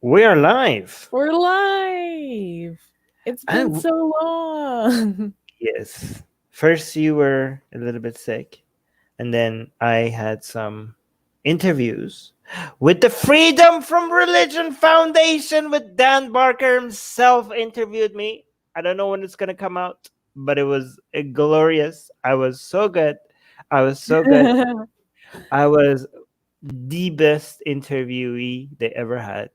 We are live. We're live. It's been And so long. yes, first you were a little bit sick, and then I had some interviews with the Freedom from Religion Foundation with Dan Barker himself interviewed me. I don't know when it's going to come out, but it was glorious. I was so good. I was so good. I was the best interviewee they ever had.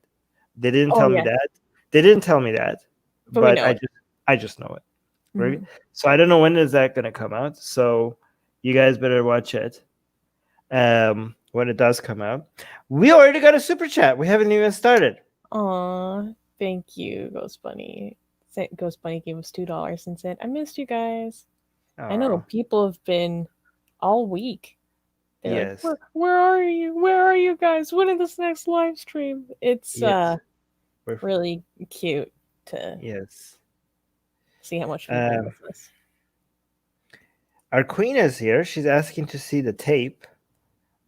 They didn't Oh tell me yeah, that. They didn't tell me that, but we but know it. I just know it. Right? Mhm. So I don't know when is that gonna come out. So you guys better watch it. When it does come out. We already got a super chat. We haven't even started. Aw, thank you, Ghost Bunny. Ghost Bunny gave us $2 and said, "I missed you guys." I know Oh, people have been all week. They're like, yes. "Where are you? Where are you guys? When is this next live stream?" It's Yes. We're, really cute to yes. see how much people Um, miss us. our queen is here. She's asking to see the tape.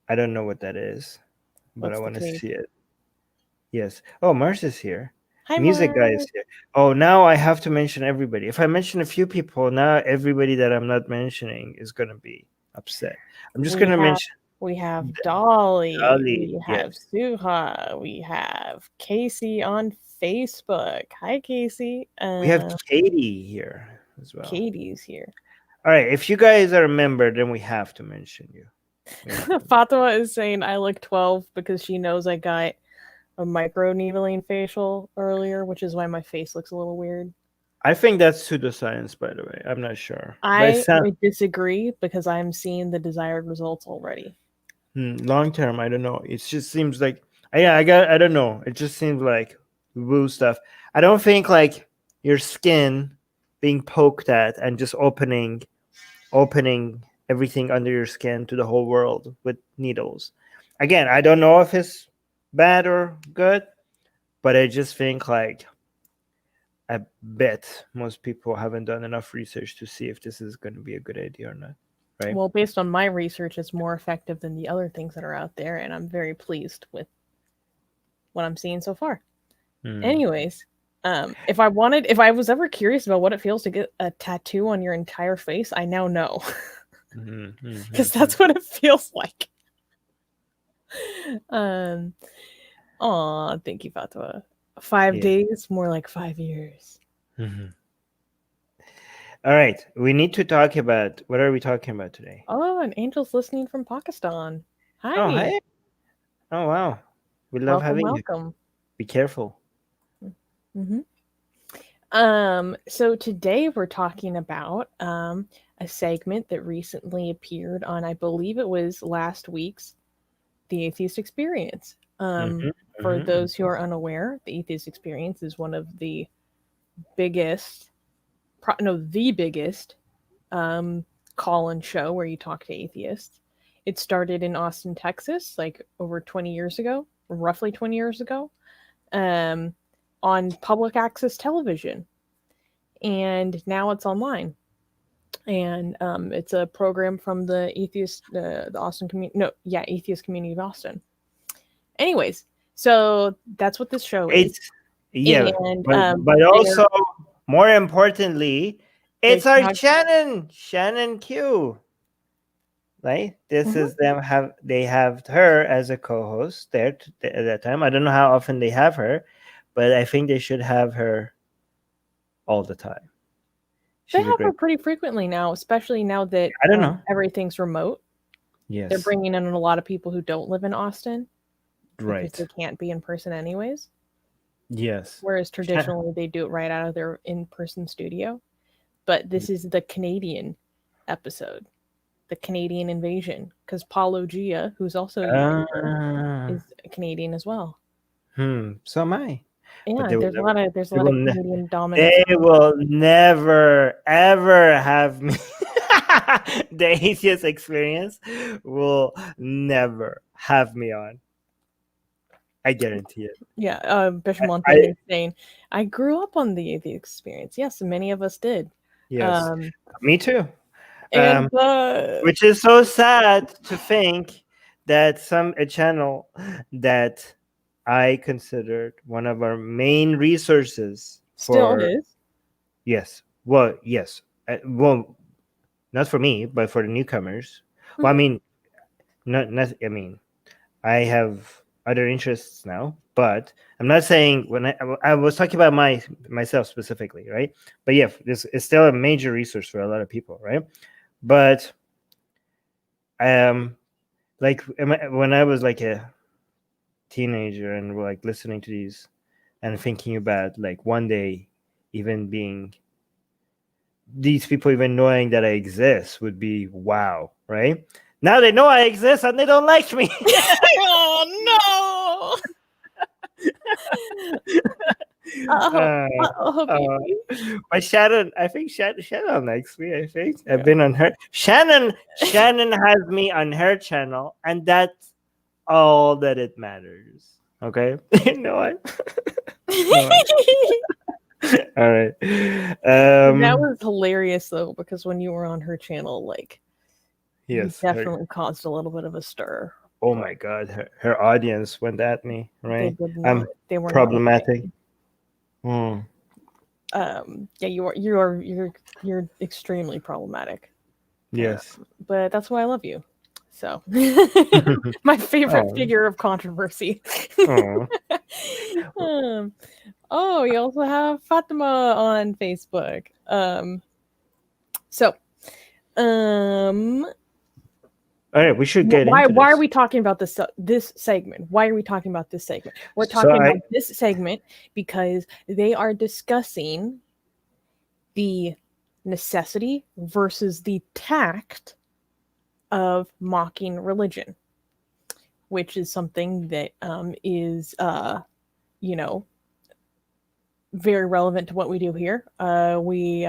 I don't know what that is, but I What's the want to tape? see it. Yes. Oh, Mars is here. Hi, Music guy Mark. is here. Oh, now I have to mention everybody. If I mention a few people, now everybody that I'm not mentioning is going to be upset. I'm just going We to have mention we have Dolly, Ali. we have Yes. Suha, we have Casey on Facebook. Hi, Casey. We have Katie here as well. Katie's here. All right. If you guys are a member, then we have to mention you. We have to. Fatima is saying I look 12 because she knows I got a micro needling facial earlier, which is why my face looks a little weird. I think that's pseudoscience, by the way. I'm not sure. But it I sounds would disagree because I'm seeing the desired results already. long term. I don't know. It just seems like, yeah, I don't know. It just seems like woo stuff. I don't think like your skin being poked at and just opening everything under your skin to the whole world with needles. Again, I don't know if it's bad or good, but I just think like I bet most people haven't done enough research to see if this is going to be a good idea or not, right? Well, based on my research, it's more effective than the other things that are out there, and I'm very pleased with what I'm seeing so far. Hmm. Anyways, if I was ever curious about what it feels to get a tattoo on your entire face, I now know Mhm, because mhm, mhm. that's what it feels like. Um, aw, thank you, Fatwa. 5 days, more like 5 years. Mhm. All right, we need to talk about what are we talking about today? Oh, and Angel's listening from Pakistan. Oh, Hi, hey! Oh, wow! We love welcome, having you. welcome. Be careful. hmm so today we're talking about a segment that recently appeared on, I believe it was last week's The Atheist Experience. Hmm. For Hmm. those who are unaware, The Atheist Experience is one of the biggest, no, the biggest um, call-in show where you talk to atheists. It started in Austin, Texas, like over 20 years ago, roughly 20 years ago, um, on public access television, and now it's online. And it's a program from the Austin community. No, yeah, atheist community of Austin. Anyways, so that's what this show is, It's yeah, and but also more importantly, they it's our tag. Shannon Q. Right? This Mhm. is them have they have her as a co-host there at that time. I don't know how often they have her, but I think they should have her all the time. They She's a have her great. pretty frequently now, especially now that I don't know. everything's remote. They're Yes. bringing in a lot of people who don't live in Austin because Right. they can't be in person anyways. Yes. Whereas traditionally they do it right out of their in-person studio. But this is the Canadian episode, the Canadian invasion, because Paulo Gia, who's also a YouTuber, Uh, is Canadian as well. so am I. But Yeah, there's a they lot will, of Canadian dominance. they will never ever have me. The atheist experience will never have me on. I guarantee it. Yeah, Bishop I Montaigne is saying, I grew up on the AV experience. Yes, many of us did. yes, Um, me too. and Which is so sad to think that some a channel that I considered one of our main resources Still for is. yes. Well, yes. Well, not for me, but for the newcomers. Well, I Mhm. mean, not. I mean, I have other interests now, but I'm not saying when I was talking about myself specifically, right? But yeah, this is still a major resource for a lot of people, right? But like when I was like a teenager and like listening to these and thinking about like one day even being these people even knowing that I exist would be wow, right? Now they know I exist and they don't like me. Oh no! Oh, uh, oh, uh, baby. but Shannon, I think Shannon likes me. I think I've been on her. Shannon has me on her channel, and that's all that it matters. Okay, you know what? No. All right. That was hilarious though, because when you were on her channel, like you Yes. definitely caused a little bit of a stir. Oh But my God, her audience went at me. they Right. did not. I'm They were not. problematic. Hmm. Yeah, you're extremely problematic. Yes. But that's why I love you. So, my favorite Oh. figure of controversy. Oh. um, oh, you also have Fatima on Facebook. So, um, All right. We should get why into why are this. we talking about this segment? Why are we talking about this segment? We're So talking about this segment because they are discussing the necessity versus the tact of mocking religion, which is something that is, you know, very relevant to what we do here. We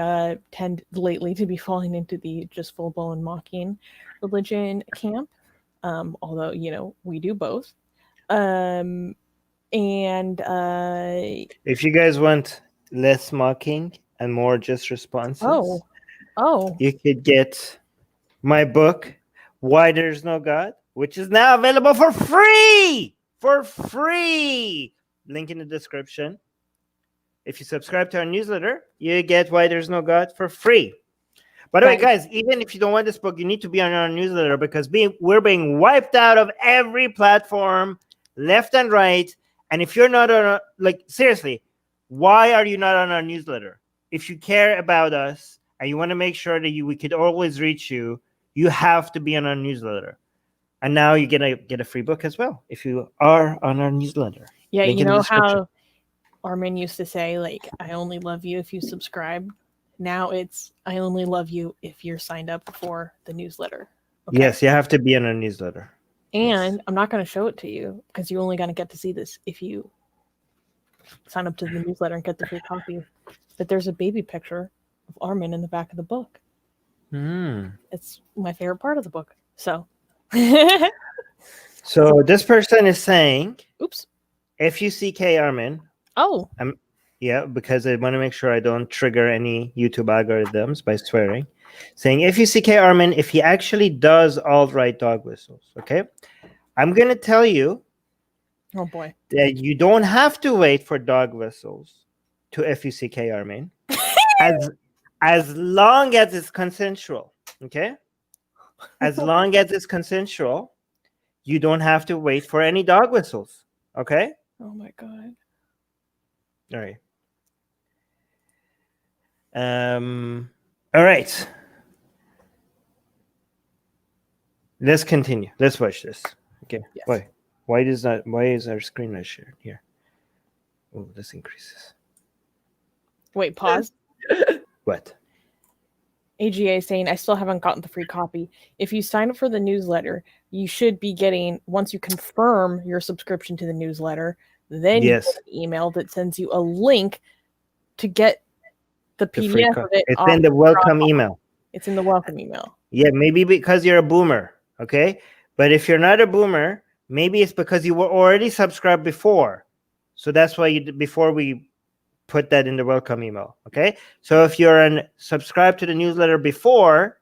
tend lately to be falling into the just full blown mocking religion camp, although, you know, we do both. And if you guys want less mocking and more just responses, oh, you could get my book, Why There's No God, which is now available for free. For free. Link in the description. If you subscribe to our newsletter, you get Why There's No God for free. By the way, right. guys, even if you don't want this book, you need to be on our newsletter because we're being wiped out of every platform, left and right. And if you're not on, like, seriously, why are you not on our newsletter? If you care about us and you want to make sure that we could always reach you, you have to be on our newsletter. And now you get a free book as well if you are on our newsletter. Yeah, Link you in the know description. how Armin used to say, like, I only love you if you subscribe. Now it's, I only love you if you're signed up for the newsletter. Okay? Yes, you have to be on our newsletter. And Yes. I'm not going to show it to you because you're only going to get to see this if you sign up to the newsletter and get the free copy. But there's a baby picture of Armin in the back of the book. It's my favorite part of the book. So, So this person is saying, oops. FUCK Armin. Oh, Yeah, because I want to make sure I don't trigger any YouTube algorithms by swearing. Saying FUCK Armin, if he actually does alt-right dog whistles, okay? I'm going to tell you oh boy. that you don't have to wait for dog whistles to FUCK Armin as long as it's consensual, okay? As long as it's consensual, you don't have to wait for any dog whistles, okay? Oh my god. All right. All right. Let's continue. Let's watch this. Okay. Yes. Why is our screen not shared here? Oh, this increases. Wait, pause. What? AGA saying, I still haven't gotten the free copy. If you sign up for the newsletter, you should be getting, once you confirm your subscription to the newsletter, then you Yes. get an email that sends you a link to get the PDF of it. It's in the welcome email. It's in the welcome email. Yeah, maybe because you're a boomer, okay? But if you're not a boomer, maybe it's because you were already subscribed before. So that's why before we put that in the welcome email, okay? So if you're subscribed to the newsletter before,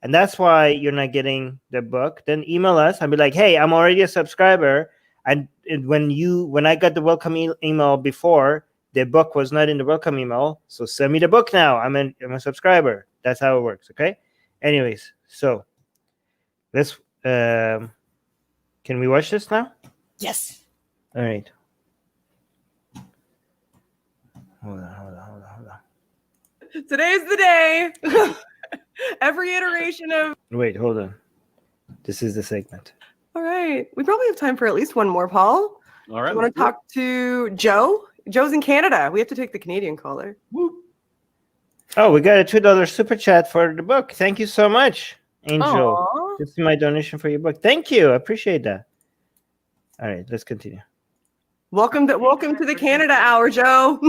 and that's why you're not getting the book, then email us and be like, hey, I'm already a subscriber, and when I got the welcome email before, the book was not in the welcome email. So send me the book now. I'm a subscriber. That's how it works. Okay. Anyways, so let's. Can we watch this now? Yes. All right. Hold on. Today's the day. Every iteration of. Wait, hold on. This is the segment. All right. We probably have time for at least one more, Paul. All right. You want to talk to Joe? Joe's in Canada. We have to take the Canadian caller. Woo. Oh, we got a $2 super chat for the book. Thank you so much, Angel. Aw. This is my donation for your book. Thank you. I appreciate that. All right, let's continue. Welcome to the Canada Hour, Joe.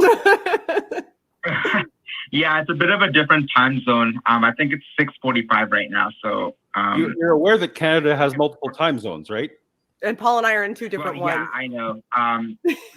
Yeah, it's a bit of a different time zone. I think it's 6:45 right now. So You're aware that Canada has multiple time zones, right? And Paul and I are in two different yeah, ones. I know.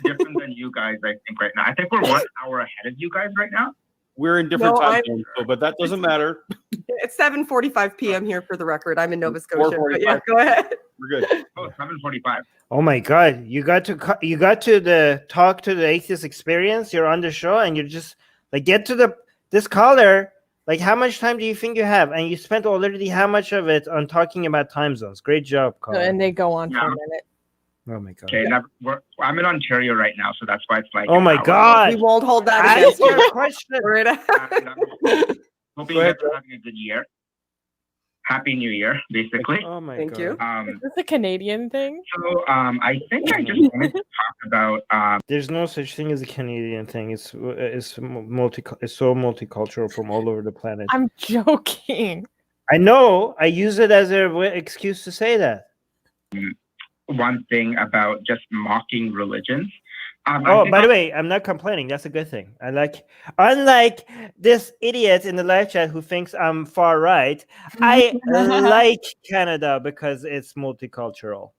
Different than you guys, I think, right now. I think we're 1 hour ahead of you guys right now. We're in different No, time zones, but that doesn't matter. It's 7:45 p.m. here for the record. I'm in Nova Scotia. But 4:45. yeah, go ahead. We're good. Oh, 7:45. Oh my God, you got to talk to the Atheist Experience. You're on the show, and you're just like get to this caller. Like, how much time do you think you have? And you spent already how much of it on talking about time zones? Great job, caller. And they go on for a minute. Oh my God. Okay, now I'm in Ontario right now, so that's why it's like. Oh my God. We won't hold that Ask against you. your question. Right. And I'm hoping you guys are having a good year. Happy New Year, basically. Oh my Thank God. you. Is this a Canadian thing? So I think I just wanted to talk about. There's no such thing as a Canadian thing. It's so multicultural from all over the planet. I'm joking. I know. I use it as an excuse to say that. One thing about just mocking religions. By the way, I'm not complaining. That's a good thing. Unlike this idiot in the live chat who thinks I'm far right, I like Canada because it's multicultural.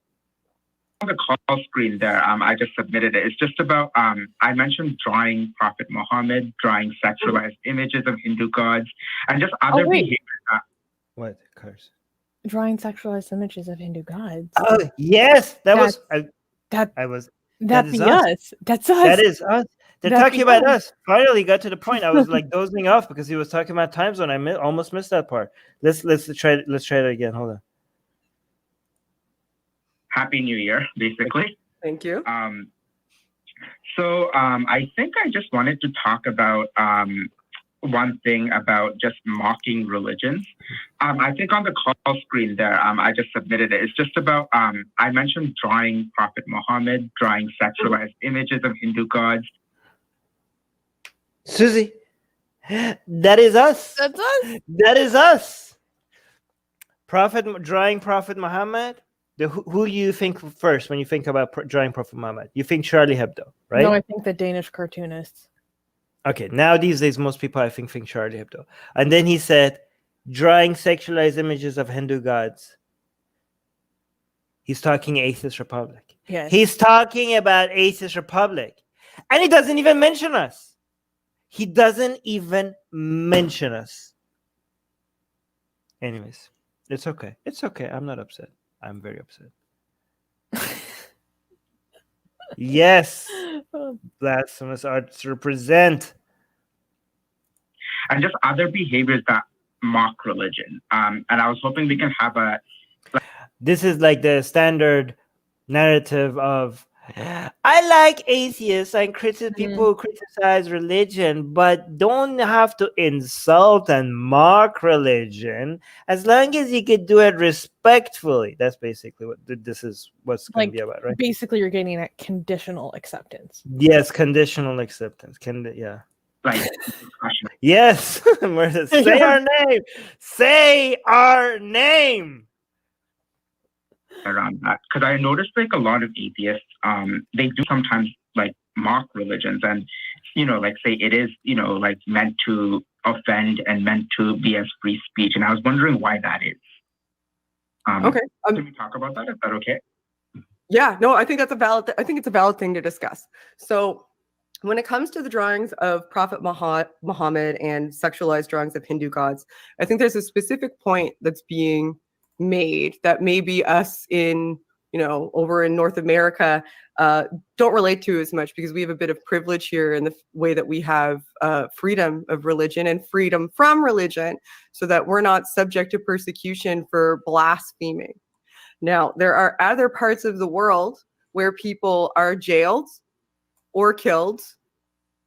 On the call screen there, I just submitted it. It's just about, I mentioned drawing Prophet Muhammad, drawing sexualized images of Hindu gods, and just other wait. behaviors. What, Cars? Drawing sexualized images of Hindu gods. Oh, yes. That is us. That's That's us. That is us. They're That'd talking be about us. us. Finally got to the point. I was like dozing off because he was talking about time zone. I almost missed that part. Let's try it again. Hold on. Happy New Year, basically. Thank you. So I think I just wanted to talk about one thing about just mocking religions. I think on the call screen there, I just submitted it. It's just about, I mentioned drawing Prophet Muhammad, drawing sexualized images of Hindu gods. Susie, that is us. That's us. That is us. Drawing Prophet Muhammad. Who you think first when you think about drawing Prophet Muhammad? You think Charlie Hebdo, right? No, I think the Danish cartoonists. Okay, now these days, most people I think Charlie Hebdo. And then he said, drawing sexualized images of Hindu gods. He's talking Atheist Republic. Yes. He's talking about Atheist Republic. And he doesn't even mention us. He doesn't even mention us. Anyways, it's okay. It's okay. I'm not upset. I'm very upset. Yes. Blasphemous arts represent. And just other behaviors that mock religion. And I was hoping we can have This is like the standard narrative of, I like atheists and people who criticize religion, but don't have to insult and mock religion as long as you could do it respectfully. That's basically what this is what's going to be about, right? Basically, you're getting at conditional acceptance. Yes, conditional acceptance. like Yes. Say our name. Say our name. around that, because I noticed like a lot of atheists, they do sometimes like mock religions and like say it is like meant to offend and meant to be as free speech, and I was wondering why that is. Okay. Can we talk about that? Is that okay? Yeah, no, I think that's I think it's a valid thing to discuss. So when it comes to the drawings of Prophet Muhammad and sexualized drawings of Hindu gods, I think there's a specific point that's being made that maybe us in over in North America, don't relate to as much because we have a bit of privilege here in the way that we have freedom of religion and freedom from religion, so that we're not subject to persecution for blaspheming. Now, there are other parts of the world where people are jailed or killed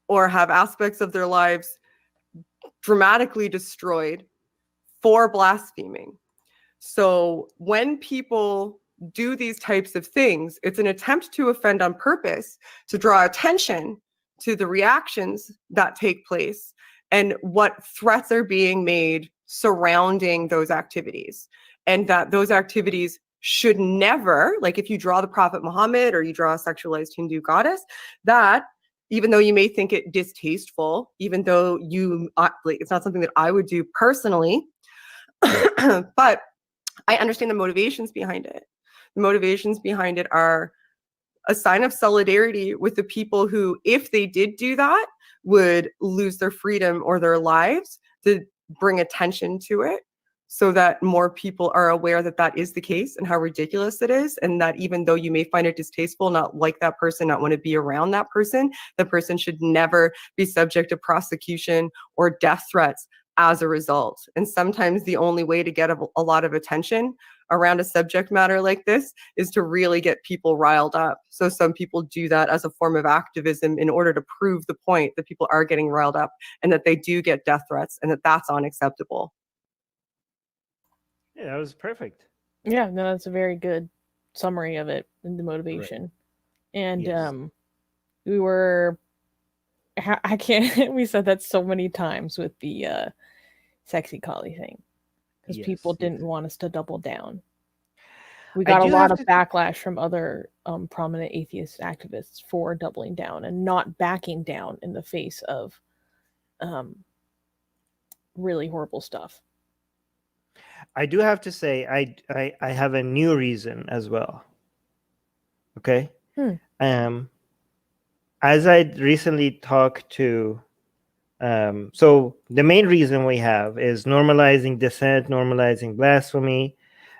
or have aspects of their lives dramatically destroyed for blaspheming. So when people do these types of things, it's an attempt to offend on purpose, to draw attention to the reactions that take place and what threats are being made surrounding those activities. And that those activities should never, like if you draw the Prophet Muhammad or you draw a sexualized Hindu goddess, that even though you may think it distasteful, even though it's not something that I would do personally, but I understand the motivations behind it. The motivations behind it are a sign of solidarity with the people who, if they did do that, would lose their freedom or their lives, to bring attention to it so that more people are aware that that is the case and how ridiculous it is. And that even though you may find it distasteful, not like that person, not want to be around that person, the person should never be subject to prosecution or death threats as a result. And sometimes the only way to get a lot of attention around a subject matter like this is to really get people riled up. So some people do that as a form of activism in order to prove the point that people are getting riled up and that they do get death threats and that that's unacceptable. Yeah, that was perfect. Yeah, no, that's a very good summary of it and the motivation. Right. And yes. I can't, we said that so many times with the sexy collie thing, because people didn't want us to double down. We got a lot of backlash from other prominent atheist activists for doubling down and not backing down in the face of really horrible stuff. I do have to say, I have a new reason as well. Okay. As I recently talked to, so the main reason we have is normalizing dissent, normalizing blasphemy,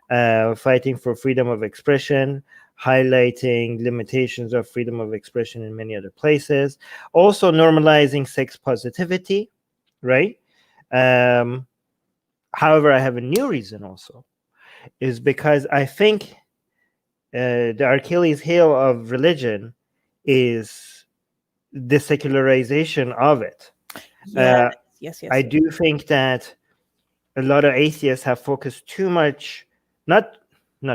fighting for freedom of expression, highlighting limitations of freedom of expression in many other places, also normalizing sex positivity, right? However, I have a new reason also, is because I think the Achilles heel of religion is the secularization of it. Yes. I do think that a lot of atheists have focused too much, not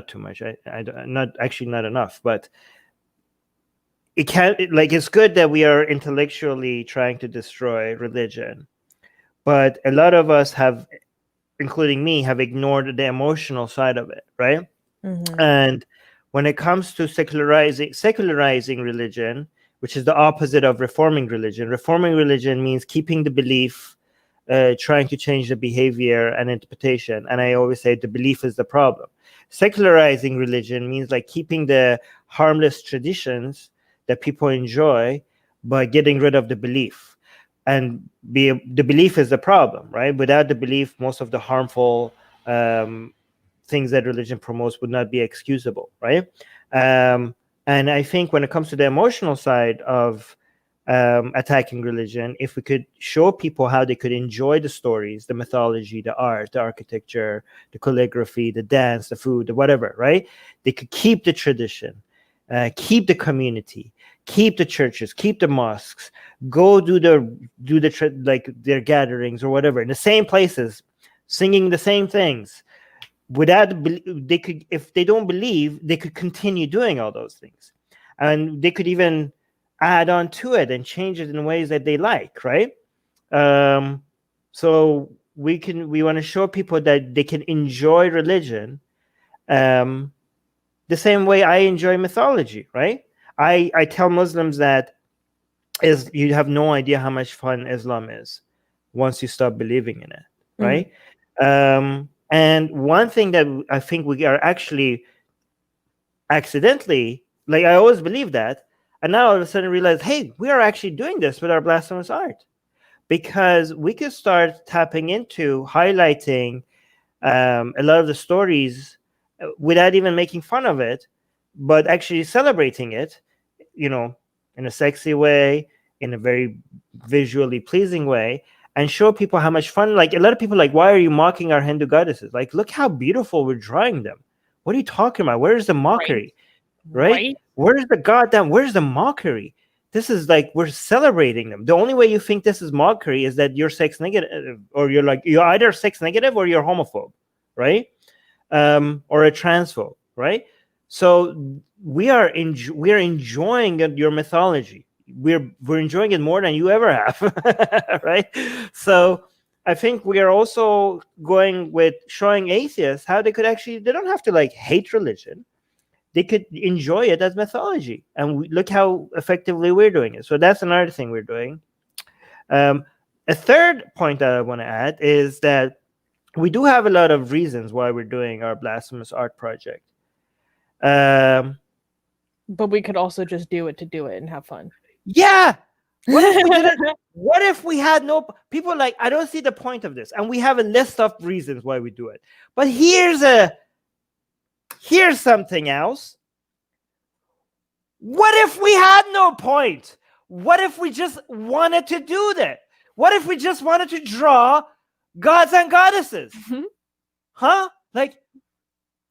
too much, not enough, but it's good that we are intellectually trying to destroy religion, but a lot of us have, including me, have ignored the emotional side of it, right? Mm-hmm. And when it comes to secularizing religion, which is the opposite of reforming religion means keeping the belief, trying to change the behavior and interpretation. And I always say the belief is the problem. Secularizing religion means like keeping the harmless traditions that people enjoy, but getting rid of the belief. And the belief is the problem, right? Without the belief, most of the harmful things that religion promotes would not be excusable, right? And I think when it comes to the emotional side of attacking religion, if we could show people how they could enjoy the stories, the mythology, the art, the architecture, the calligraphy, the dance, the food, the whatever, right? They could keep the tradition, keep the community, keep the churches, keep the mosques, go do their gatherings or whatever in the same places, singing the same things. They could, if they don't believe, they could continue doing all those things, and they could even add on to it and change it in ways that they like, right? So we want to show people that they can enjoy religion the same way I enjoy mythology, right? I tell Muslims that you have no idea how much fun Islam is once you stop believing in it, right? Mm-hmm. And one thing that I think we are actually accidentally, like I always believed that, and now all of a sudden realize, hey, we are actually doing this with our blasphemous art, because we could start tapping into highlighting a lot of the stories without even making fun of it, but actually celebrating it, in a sexy way, in a very visually pleasing way, and show people how much fun. Like, a lot of people like, why are you mocking our Hindu goddesses? Like, look how beautiful we're drawing them. What are you talking about? Where's the mockery? Right? Where's the mockery? This is like, we're celebrating them. The only way you think this is mockery is that you're sex negative, or you're either sex negative or you're homophobe, right? Or a transphobe, right? So we are enjoying your mythology. We're enjoying it more than you ever have, right? So I think we are also going with showing atheists how they don't have to like hate religion. They could enjoy it as mythology, and look how effectively we're doing it. So that's another thing we're doing. A third point that I want to add is that we do have a lot of reasons why we're doing our blasphemous art project. But we could also just do it to do it and have fun. Yeah. What if we didn't? What if we had no people like, I don't see the point of this, and we have a list of reasons why we do it. But here's something else. What if we had no point? What if we just wanted to do that? What if we just wanted to draw gods and goddesses? Huh? Like,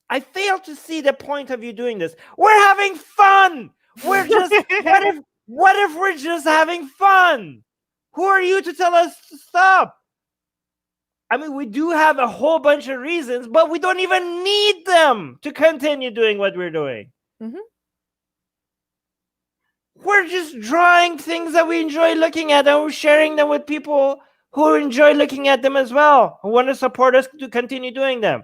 I fail to see the point of you doing this. We're having fun. We're just what if we're just having fun? Who are you to tell us to stop? I mean, we do have a whole bunch of reasons, but we don't even need them to continue doing what we're doing. We're just drawing things that we enjoy looking at, and we're sharing them with people who enjoy looking at them as well, who want to support us to continue doing them.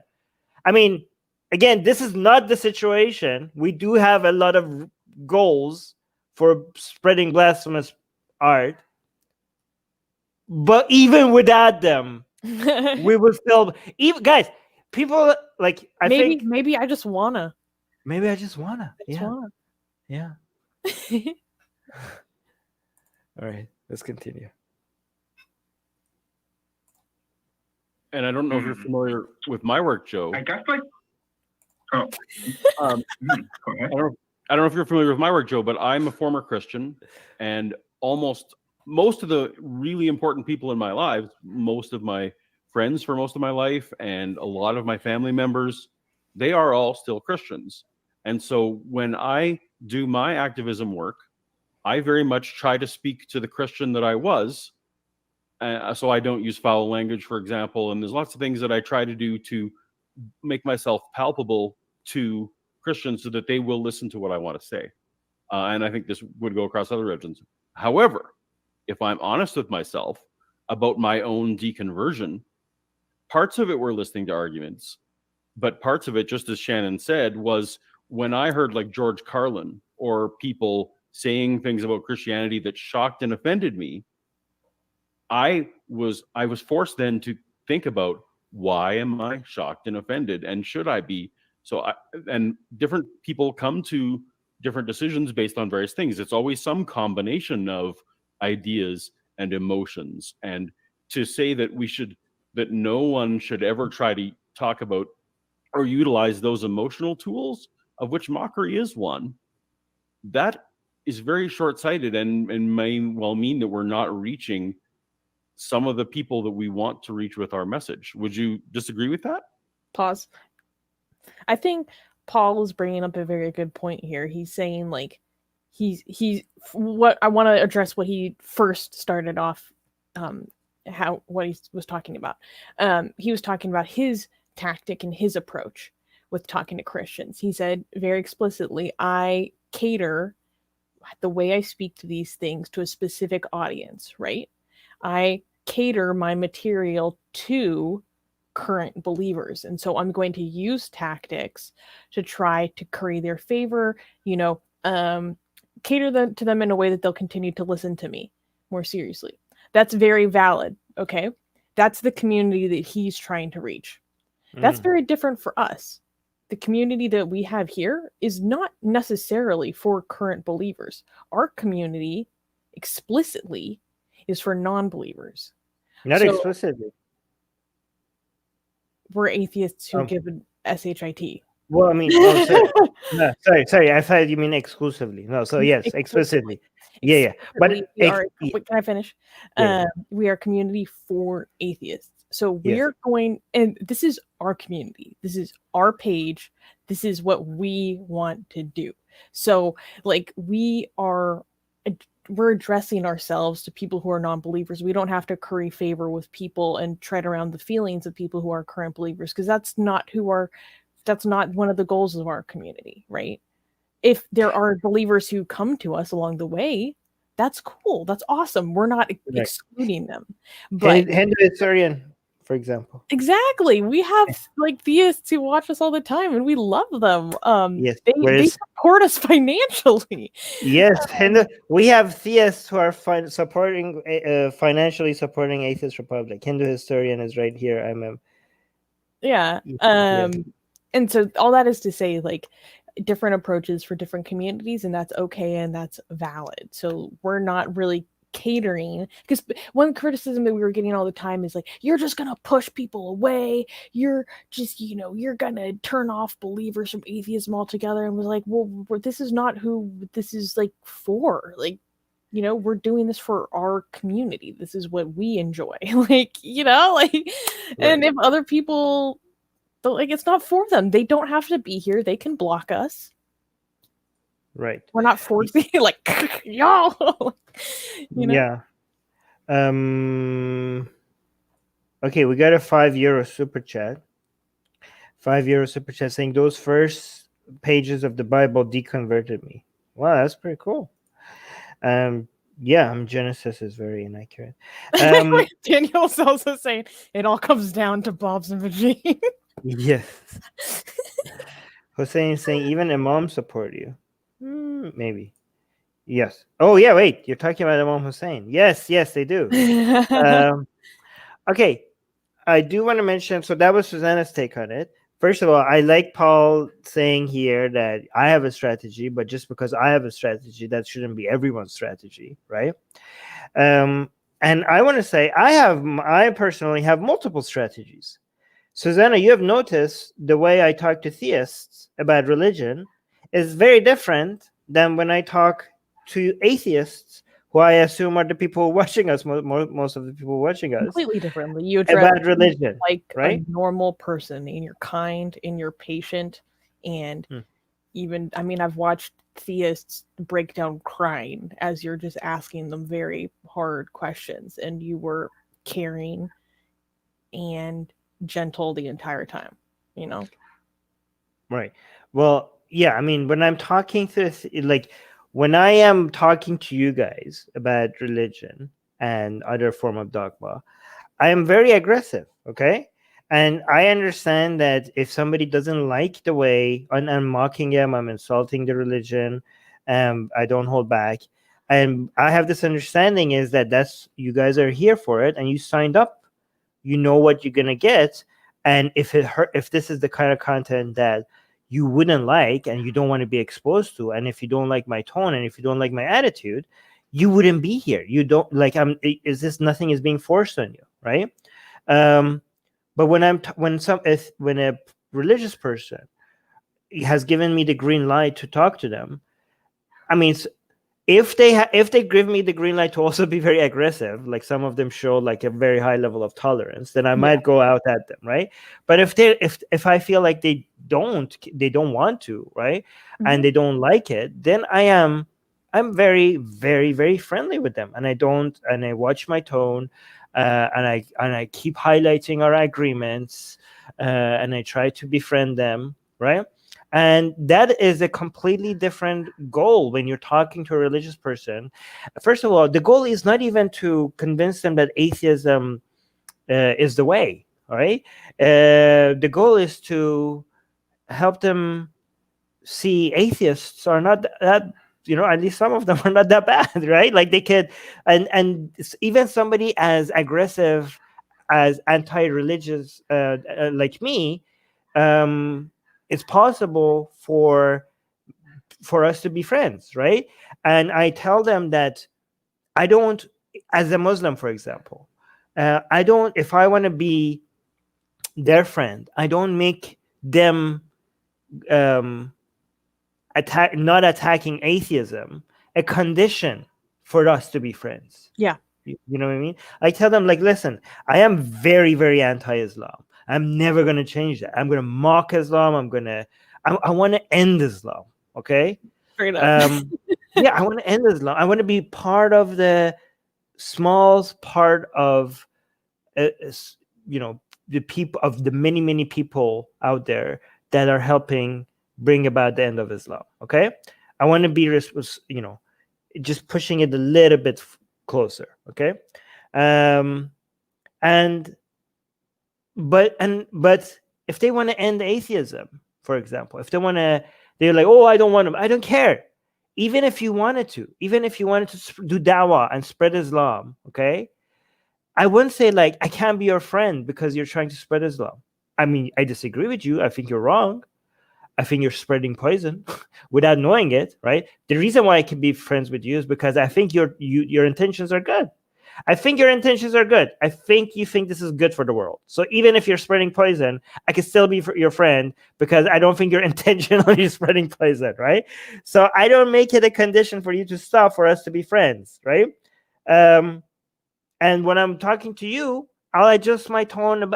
I mean, again, this is not the situation. We do have a lot of goals for spreading blasphemous art, but even without them, we will still, even guys, people like, maybe I just wanna. Maybe I just wanna. Yeah. All right, let's continue. And I don't know if you're familiar with my work, Joe. I guess like, oh, Go ahead. I don't know if you're familiar with my work, Joe, but I'm a former Christian, and most of the really important people in my life, most of my friends for most of my life, and a lot of my family members, they are all still Christians. And so when I do my activism work, I very much try to speak to the Christian that I was. So I don't use foul language, for example, and there's lots of things that I try to do to make myself palpable to Christians so that they will listen to what I want to say. And I think this would go across other religions. However, if I'm honest with myself about my own deconversion, parts of it were listening to arguments, but parts of it, just as Shannon said, was when I heard like George Carlin or people saying things about Christianity that shocked and offended me, I was forced then to think about, why am I shocked and offended, and should I be? And different people come to different decisions based on various things. It's always some combination of ideas and emotions. And to say that no one should ever try to talk about or utilize those emotional tools, of which mockery is one, that is very short-sighted and may well mean that we're not reaching some of the people that we want to reach with our message. Would you disagree with that? Pause. I think Paul is bringing up a very good point here. He's saying like he's what I want to address what he first started off what he was talking about. He was talking about his tactic and his approach with talking to Christians. He said very explicitly, I cater the way I speak to these things to a specific audience, right? I cater my material to current believers. And so I'm going to use tactics to try to curry their favor, cater to them in a way that they'll continue to listen to me more seriously. That's very valid. Okay. That's the community that he's trying to reach. That's very different for us. The community that we have here is not necessarily for current believers. Our community explicitly is for non-believers. Not explicitly. We're atheists who give an SHIT. Well, I mean, sorry. No, sorry. I thought you mean exclusively. No, so yes, explicitly. Yeah. But we are. Wait, can I finish? Yeah. We are a community for atheists. So Yes. we're going, and this is our community. This is our page. This is what we want to do. So, like, we're addressing ourselves to people who are non-believers. We don't have to curry favor with people and tread around the feelings of people who are current believers, because that's not one of the goals of our community, right? If there are believers who come to us along the way, that's cool. That's awesome. We're not excluding them. But Hindu historian, for example. exactly, we have like theists who watch us all the time, and we love them. Yes. They support us financially. Yes, we have theists who are supporting financially supporting Atheist Republic. Hindu historian is right here. Yeah. And so all that is to say, like, different approaches for different communities, and that's okay, and that's valid. So we're not really catering, because one criticism that we were getting all the time is like, you're just gonna push people away, you're just, you're gonna turn off believers from atheism altogether. And was like, well, this is not who this is like for. Like, we're doing this for our community. This is what we enjoy. And if other people, like, it's not for them, they don't have to be here, they can block us. Right. We're not forcing like y'all. Yeah. Okay, we got a €5 super chat. €5 super chat saying those first pages of the Bible deconverted me. Wow, that's pretty cool. Yeah, Genesis is very inaccurate. Daniel's also saying it all comes down to Bob's and Vagine. Yes. Hussein is saying even Imam support you. Maybe. Yes. Oh yeah, wait. You're talking about Imam Hussein. Yes, they do. Okay. I do want to mention, so that was Susanna's take on it. First of all, I like Paul saying here that I have a strategy, but just because I have a strategy, that shouldn't be everyone's strategy, right? And I want to say I personally have multiple strategies. Susanna, you have noticed the way I talk to theists about religion is very different than when I talk to atheists, who I assume are the people watching us, most of the people watching us. Completely differently. You address about religion, like right? a normal person, and you're kind, and you're patient, and even, I've watched theists break down crying as you're just asking them very hard questions, and you were caring and gentle the entire time, Right. Well, yeah, when I'm talking to when I am talking to you guys about religion and other form of dogma, I am very aggressive, okay? And I understand that if somebody doesn't like the way I'm mocking them, I'm insulting the religion, I don't hold back. And I have this understanding is that's you guys are here for it, and you signed up. You know what you're gonna get, and if this is the kind of content that you wouldn't like and you don't want to be exposed to, and if you don't like my tone and if you don't like my attitude, you wouldn't be here. You don't like nothing is being forced on you, right? But when a religious person has given me the green light to talk to them, if they give me the green light to also be very aggressive, like some of them show like a very high level of tolerance, then I might go out at them, right? But if I feel like they don't want to, right, and they don't like it, then I'm very, very, very friendly with them, and I watch my tone, and I keep highlighting our agreements, and I try to befriend them, right? And that is a completely different goal when you're talking to a religious person. First of all, the goal is not even to convince them that atheism is the way, all right? The goal is to help them see atheists are not that, at least some of them are not that bad, right? Like they could, and even somebody as aggressive as anti-religious like me, it's possible for us to be friends, right? And I tell them that I don't, as a Muslim, for example, if I want to be their friend, I don't make them not attacking atheism a condition for us to be friends. Yeah. You know what I mean? I tell them, like, listen, I am very, very anti-Islam. I'm never going to change that. I'm going to mock Islam. I want to end Islam. Okay. Straight up. Yeah, I want to end Islam. I want to be part of the small part of, the people, of the many, many people out there that are helping bring about the end of Islam. Okay. I want to be, just pushing it a little bit closer. Okay. But if they want to end atheism, for example, if they want to, they're like, oh, I don't want them. I don't care. Even if you wanted to do dawah and spread Islam, okay, I wouldn't say like, I can't be your friend because you're trying to spread Islam. I mean, I disagree with you. I think you're wrong. I think you're spreading poison without knowing it, right? The reason why I can be friends with you is because I think your intentions are good. I think your intentions are good. I think you think this is good for the world. So even if you're spreading poison, I can still be your friend because I don't think you're intentionally spreading poison, right? So I don't make it a condition for you to stop for us to be friends, right? And when I'm talking to you, I'll adjust my tone.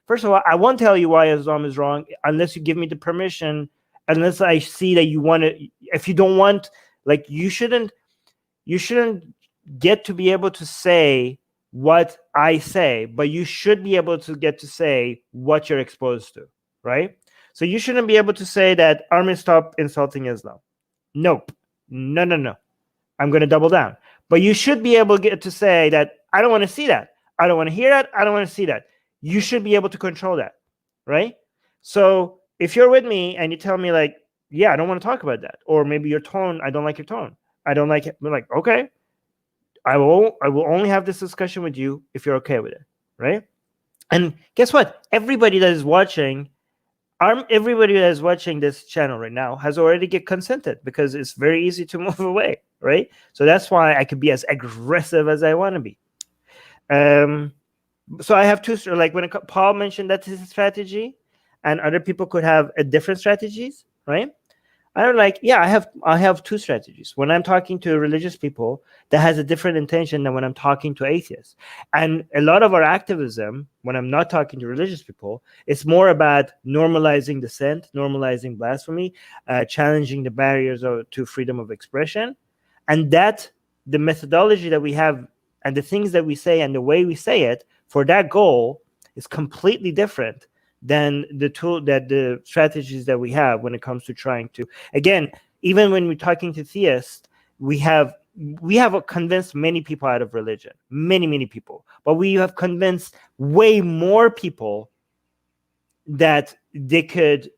First of all, I won't tell you why Islam is wrong unless you give me the permission, unless I see that you want it. If you don't want, like, you shouldn't get to be able to say what I say, but you should be able to get to say what you're exposed to, right? So you shouldn't be able to say that Armin, stop insulting Islam. Nope. No. I'm going to double down. But you should be able to get to say that I don't want to see that. I don't want to hear that. I don't want to see that. You should be able to control that, right? So if you're with me and you tell me like, yeah, I don't want to talk about that, or maybe your tone, I don't like your tone, I don't like it. We're like, okay, I will only have this discussion with you if you're okay with it, right? And guess what? Everybody that is watching this channel right now has already consented because it's very easy to move away, right? So that's why I could be as aggressive as I want to be. So I have two, like when Paul mentioned that's his strategy, and other people could have different strategies, right? I'm like, yeah, I have two strategies. When I'm talking to religious people, that has a different intention than when I'm talking to atheists. And a lot of our activism, when I'm not talking to religious people, it's more about normalizing dissent, normalizing blasphemy, challenging the barriers to freedom of expression. And that the methodology that we have and the things that we say and the way we say it for that goal is completely different than the strategies that we have when it comes to trying to, again, even when we're talking to theists, we have convinced many people out of religion, many people, but we have convinced way more people that they could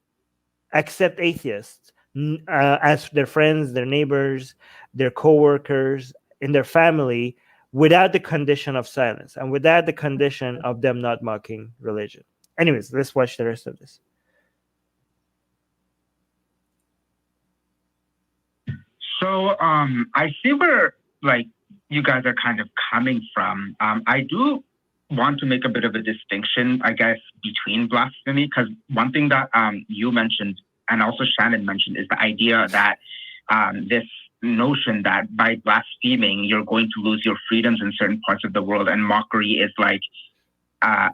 accept atheists as their friends, their neighbors, their co-workers, in their family, without the condition of silence and without the condition of them not mocking religion. Anyways, let's watch the rest of this. So I see where like you guys are kind of coming from. I do want to make a bit of a distinction, I guess, between blasphemy, because one thing that you mentioned and also Shannon mentioned is the idea that this notion that by blaspheming you're going to lose your freedoms in certain parts of the world, and mockery is like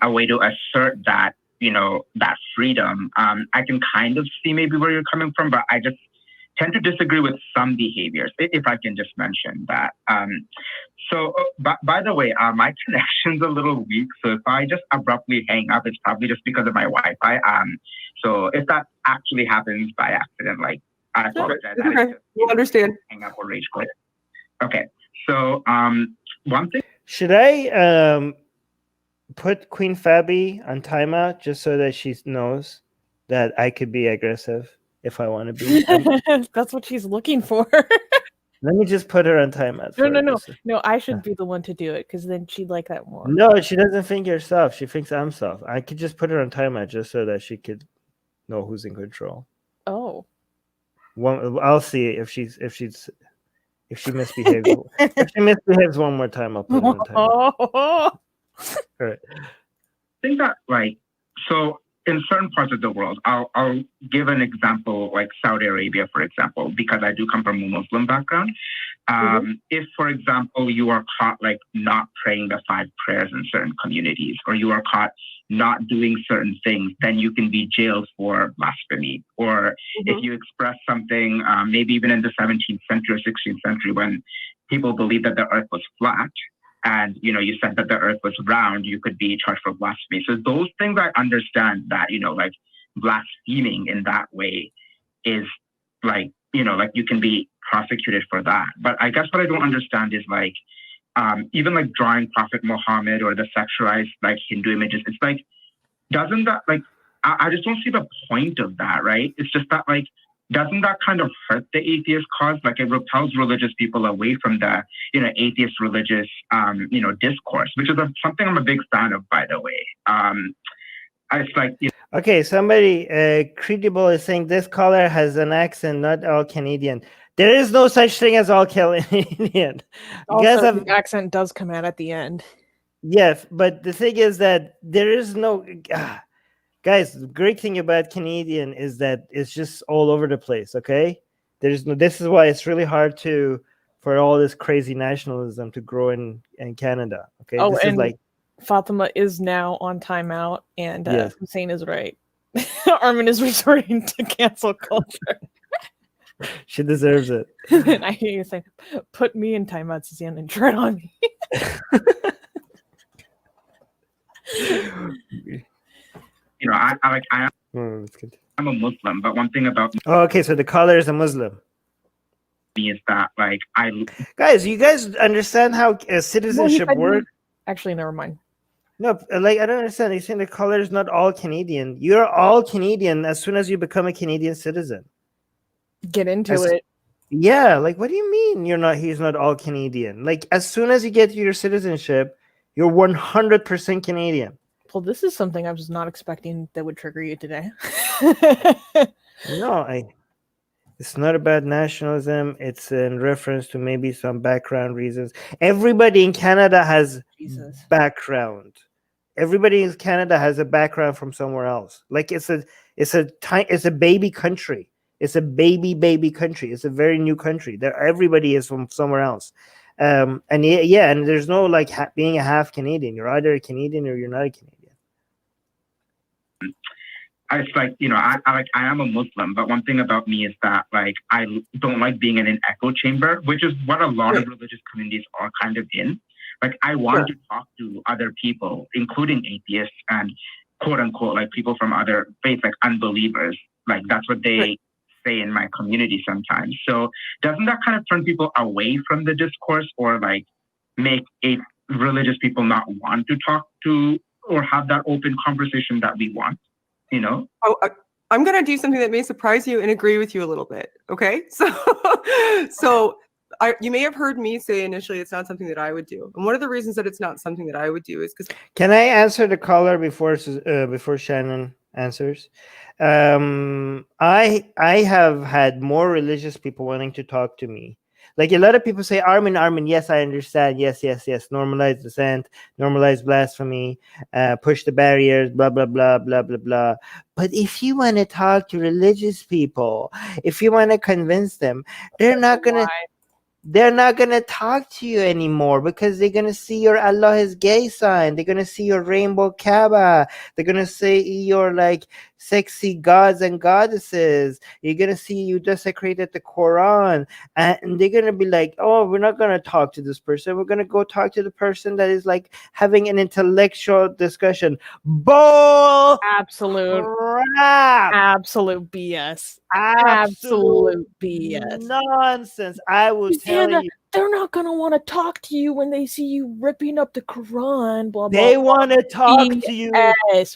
a way to assert that, that freedom. I can kind of see maybe where you're coming from, but I just tend to disagree with some behaviors, if I can just mention that. So by the way, my connection's a little weak, so if I just abruptly hang up, it's probably just because of my Wi-Fi. So if that actually happens by accident, like, I apologize. Okay. We'll understand. Hang up or rage quit. Okay. So one thing. Should I put Queen Fabi on timeout just so that she knows that I could be aggressive if I want to be? That's what she's looking for. Let me just put her on timeout. No. I should be the one to do it because then she'd like that more. No, she doesn't think you're soft. She thinks I'm soft. I could just put her on timeout just so that she could know who's in control. Oh. I'll see if she misbehaves. If she misbehaves one more time, I'll put her on timeout. All right. I think that, like, so in certain parts of the world, I'll give an example, like Saudi Arabia, for example, because I do come from a Muslim background. If, for example, you are caught like not praying the 5 prayers in certain communities, or you are caught not doing certain things, then you can be jailed for blasphemy. Or if you express something, maybe even in the 17th century or 16th century, when people believed that the earth was flat, and you said that the earth was round, you could be charged for blasphemy. So those things, I understand that, like blaspheming in that way is like, like you can be prosecuted for that. But I guess what I don't understand is like, even like drawing Prophet Muhammad or the sexualized like Hindu images, it's like, doesn't that like, I just don't see the point of that, right? It's just that like, doesn't that kind of hurt the atheist cause? Like it repels religious people away from the, atheist religious, discourse, which is something I'm a big fan of, by the way. It's like, Okay, somebody credible is saying this caller has an accent, not all Canadian. There is no such thing as all Canadian. Also, the accent does come out at the end. Yes, but the thing is that there is no... Guys, the great thing about Canadian is that it's just all over the place, okay? This is why it's really hard for all this crazy nationalism to grow in Canada, okay? Oh, this and is like... Fatima is now on timeout, and Yes. Hussein is right. Armin is resorting to cancel culture. She deserves it. And I hear you saying, put me in timeout, Susanna, and tread on me. You know, I'm a Muslim, but one thing about Oh, okay, so the caller is a Muslim. me is that, like, Guys, you guys understand how citizenship works? Actually, never mind. No, like, I don't understand. You're saying the caller is not all Canadian. You're all Canadian as soon as you become a Canadian citizen. Get into it. Yeah, like, what do you mean he's not all Canadian? Like, as soon as you get your citizenship, you're 100% Canadian. Well, this is something I was not expecting that would trigger you today. No, it's not about nationalism. It's in reference to maybe some background reasons. Everybody in Canada has background. Everybody in Canada has a background from somewhere else. Like it's a baby country. It's a baby country. It's a very new country. Everybody is from somewhere else. And there's no like being a half Canadian. You're either a Canadian or you're not a Canadian. It's like, you know, I am a Muslim, but one thing about me is that, like, I don't like being in an echo chamber, which is what a lot of religious communities are kind of in. Like, I want to talk to other people, including atheists and quote unquote, like people from other faiths, like unbelievers. Like, that's what they say in my community sometimes. So doesn't that kind of turn people away from the discourse, or like make religious people not want to talk to or have that open conversation that we want? You know? Oh, I'm going to do something that may surprise you and agree with you a little bit. Okay. So you may have heard me say initially, it's not something that I would do. And one of the reasons that it's not something that I would do is because... Can I answer the caller before Shannon answers? I have had more religious people wanting to talk to me. Like, a lot of people say, Armin, yes, I understand. Yes. Normalize dissent, normalize blasphemy, push the barriers, blah, blah, blah, blah, blah, blah. But if you want to talk to religious people, if you want to convince them, they're not going to talk to you anymore, because they're going to see your Allah is gay sign. They're going to see your rainbow Kaaba. They're going to see your like sexy gods and goddesses. You're going to see you desecrated the Quran. And they're going to be like, oh, we're not going to talk to this person. We're going to go talk to the person that is like having an intellectual discussion. Bull! Absolute crap! Absolute BS. Absolute BS. Nonsense. I will tell you. They're not going to want to talk to you when they see you ripping up the Quran, blah, blah, They want to talk to you.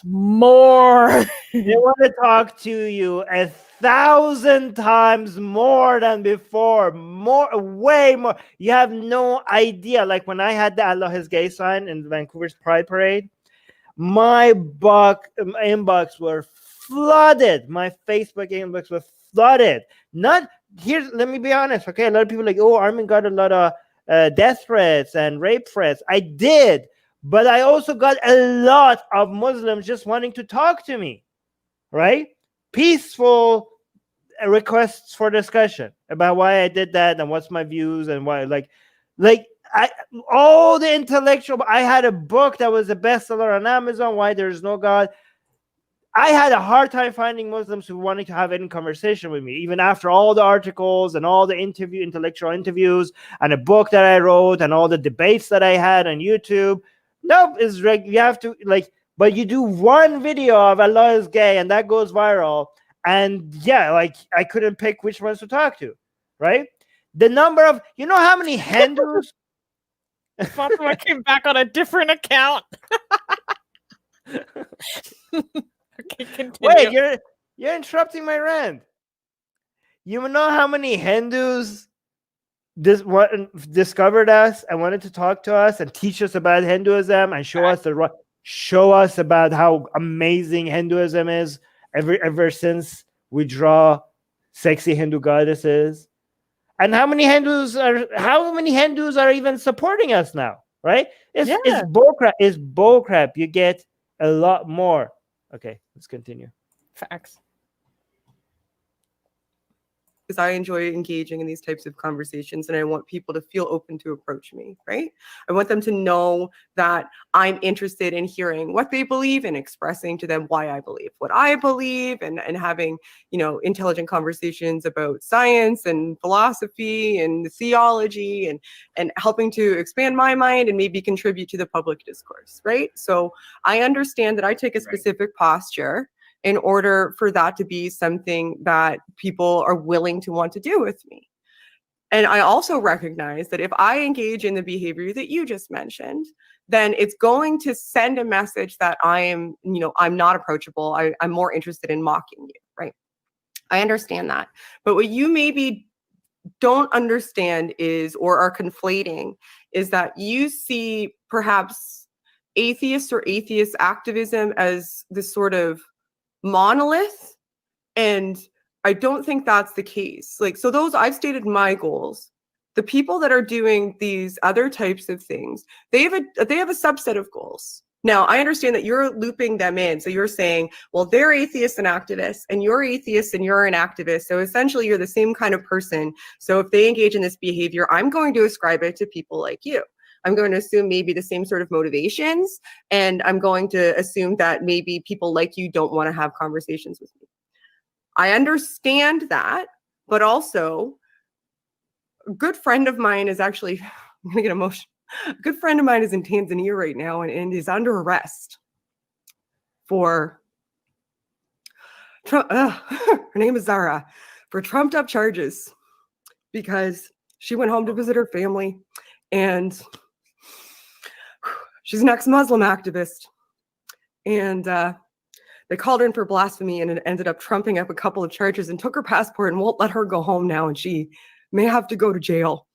More. They want to talk to you 1,000 times more than before. Way more. You have no idea. Like, when I had the Allah is gay sign in Vancouver's Pride Parade, my inbox were flooded. My Facebook inbox was flooded. Let me be honest, okay? A lot of people are like, oh, Armin got a lot of death threats and rape threats. I did, but I also got a lot of Muslims just wanting to talk to me. right? Peaceful requests for discussion about why I did that and what's my views and why, like all the intellectual. I had a book that was a bestseller on Amazon, Why There Is No God. I had a hard time finding Muslims who wanted to have any conversation with me, even after all the articles and all the intellectual interviews and a book that I wrote and all the debates that I had on YouTube. Nope, you have to but you do one video of Allah is gay and that goes viral, and yeah, like I couldn't pick which ones to talk to, right? The number of, you know how many Hindus? Fatima came back on a different account. Okay, continue. Wait, you're interrupting my rant. You know how many Hindus discovered us and wanted to talk to us and teach us about Hinduism and show us about how amazing Hinduism is ever since we draw sexy Hindu goddesses? And how many Hindus are even supporting us now, right? It's bullcrap. It's bullcrap. You get a lot more. Okay, let's continue. Facts. Because I enjoy engaging in these types of conversations, and I want people to feel open to approach me, right? I want them to know that I'm interested in hearing what they believe and expressing to them why I believe what I believe, and having, intelligent conversations about science and philosophy and theology, and helping to expand my mind and maybe contribute to the public discourse, right? So I understand that I take a specific posture in order for that to be something that people are willing to want to do with me. And I also recognize that if I engage in the behavior that you just mentioned, then it's going to send a message that I am, I'm not approachable. I'm more interested in mocking you, right? I understand that. But what you maybe don't understand is, or are conflating, is that you see perhaps atheist or atheist activism as this sort of monolith, and I don't think that's the case. So those, I've stated my goals. The people that are doing these other types of things, they have a subset of goals. Now, I understand that you're looping them in. So you're saying, well, they're atheists and activists, and you're atheist and you're an activist. So essentially you're the same kind of person. So if they engage in this behavior, I'm going to ascribe it to people like you. I'm going to assume maybe the same sort of motivations, and I'm going to assume that maybe people like you don't want to have conversations with me. I understand that, but also a good friend of mine is actually, I'm going to get emotional. A good friend of mine is in Tanzania right now and is under arrest for, her name is Zara, for trumped up charges because she went home to visit her family, and she's an ex-Muslim activist, and they called her in for blasphemy, and it ended up trumping up a couple of charges and took her passport and won't let her go home now, and she may have to go to jail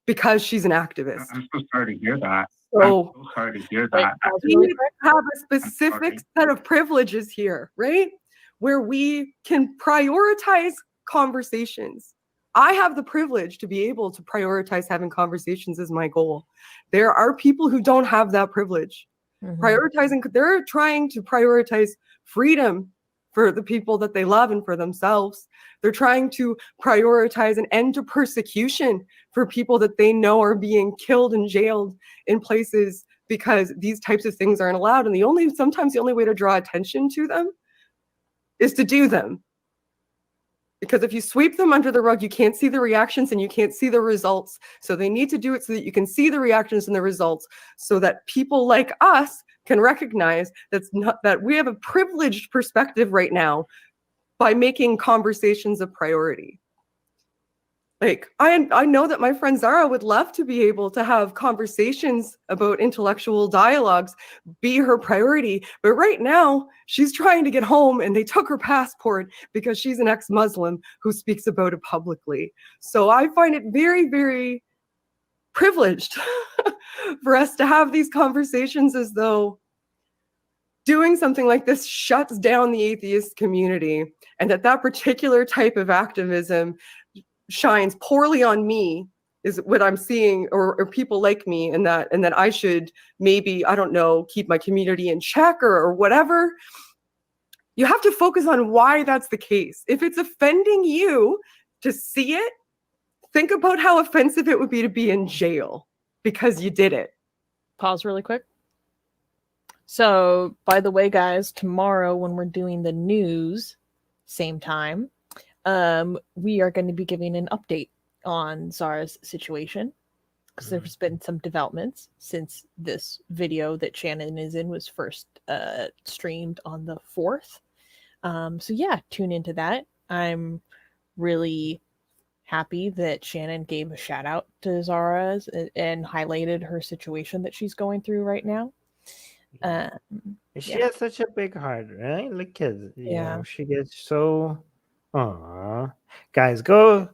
because she's an activist. I'm so sorry to hear that. So, I'm so sorry to hear that. We have a specific set of privileges here, right? Where we can prioritize conversations. I have the privilege to be able to prioritize having conversations as my goal. There are people who don't have that privilege. They're trying to prioritize freedom for the people that they love and for themselves. They're trying to prioritize an end to persecution for people that they know are being killed and jailed in places because these types of things aren't allowed. And sometimes the only way to draw attention to them is to do them. Because if you sweep them under the rug, you can't see the reactions and you can't see the results. So they need to do it so that you can see the reactions and the results, so that people like us can recognize that we have a privileged perspective right now by making conversations a priority. I know that my friend Zara would love to be able to have conversations about intellectual dialogues be her priority, but right now she's trying to get home and they took her passport because she's an ex-Muslim who speaks about it publicly. So I find it very, very privileged for us to have these conversations as though doing something like this shuts down the atheist community, and that particular type of activism shines poorly on me is what I'm seeing, or people like me, and that I should maybe, I don't know, keep my community in check or whatever. You have to focus on why that's the case. If it's offending you to see it, think about how offensive it would be to be in jail because you did it. Pause really quick. So, by the way, guys, tomorrow when we're doing the news, same time, we are going to be giving an update on Zara's situation because there's been some developments since this video that Shannon is in was first streamed on the 4th. So yeah, tune into that. I'm really happy that Shannon gave a shout out to Zara and highlighted her situation that she's going through right now. She has such a big heart, right? Look at she gets so. Aww, guys, go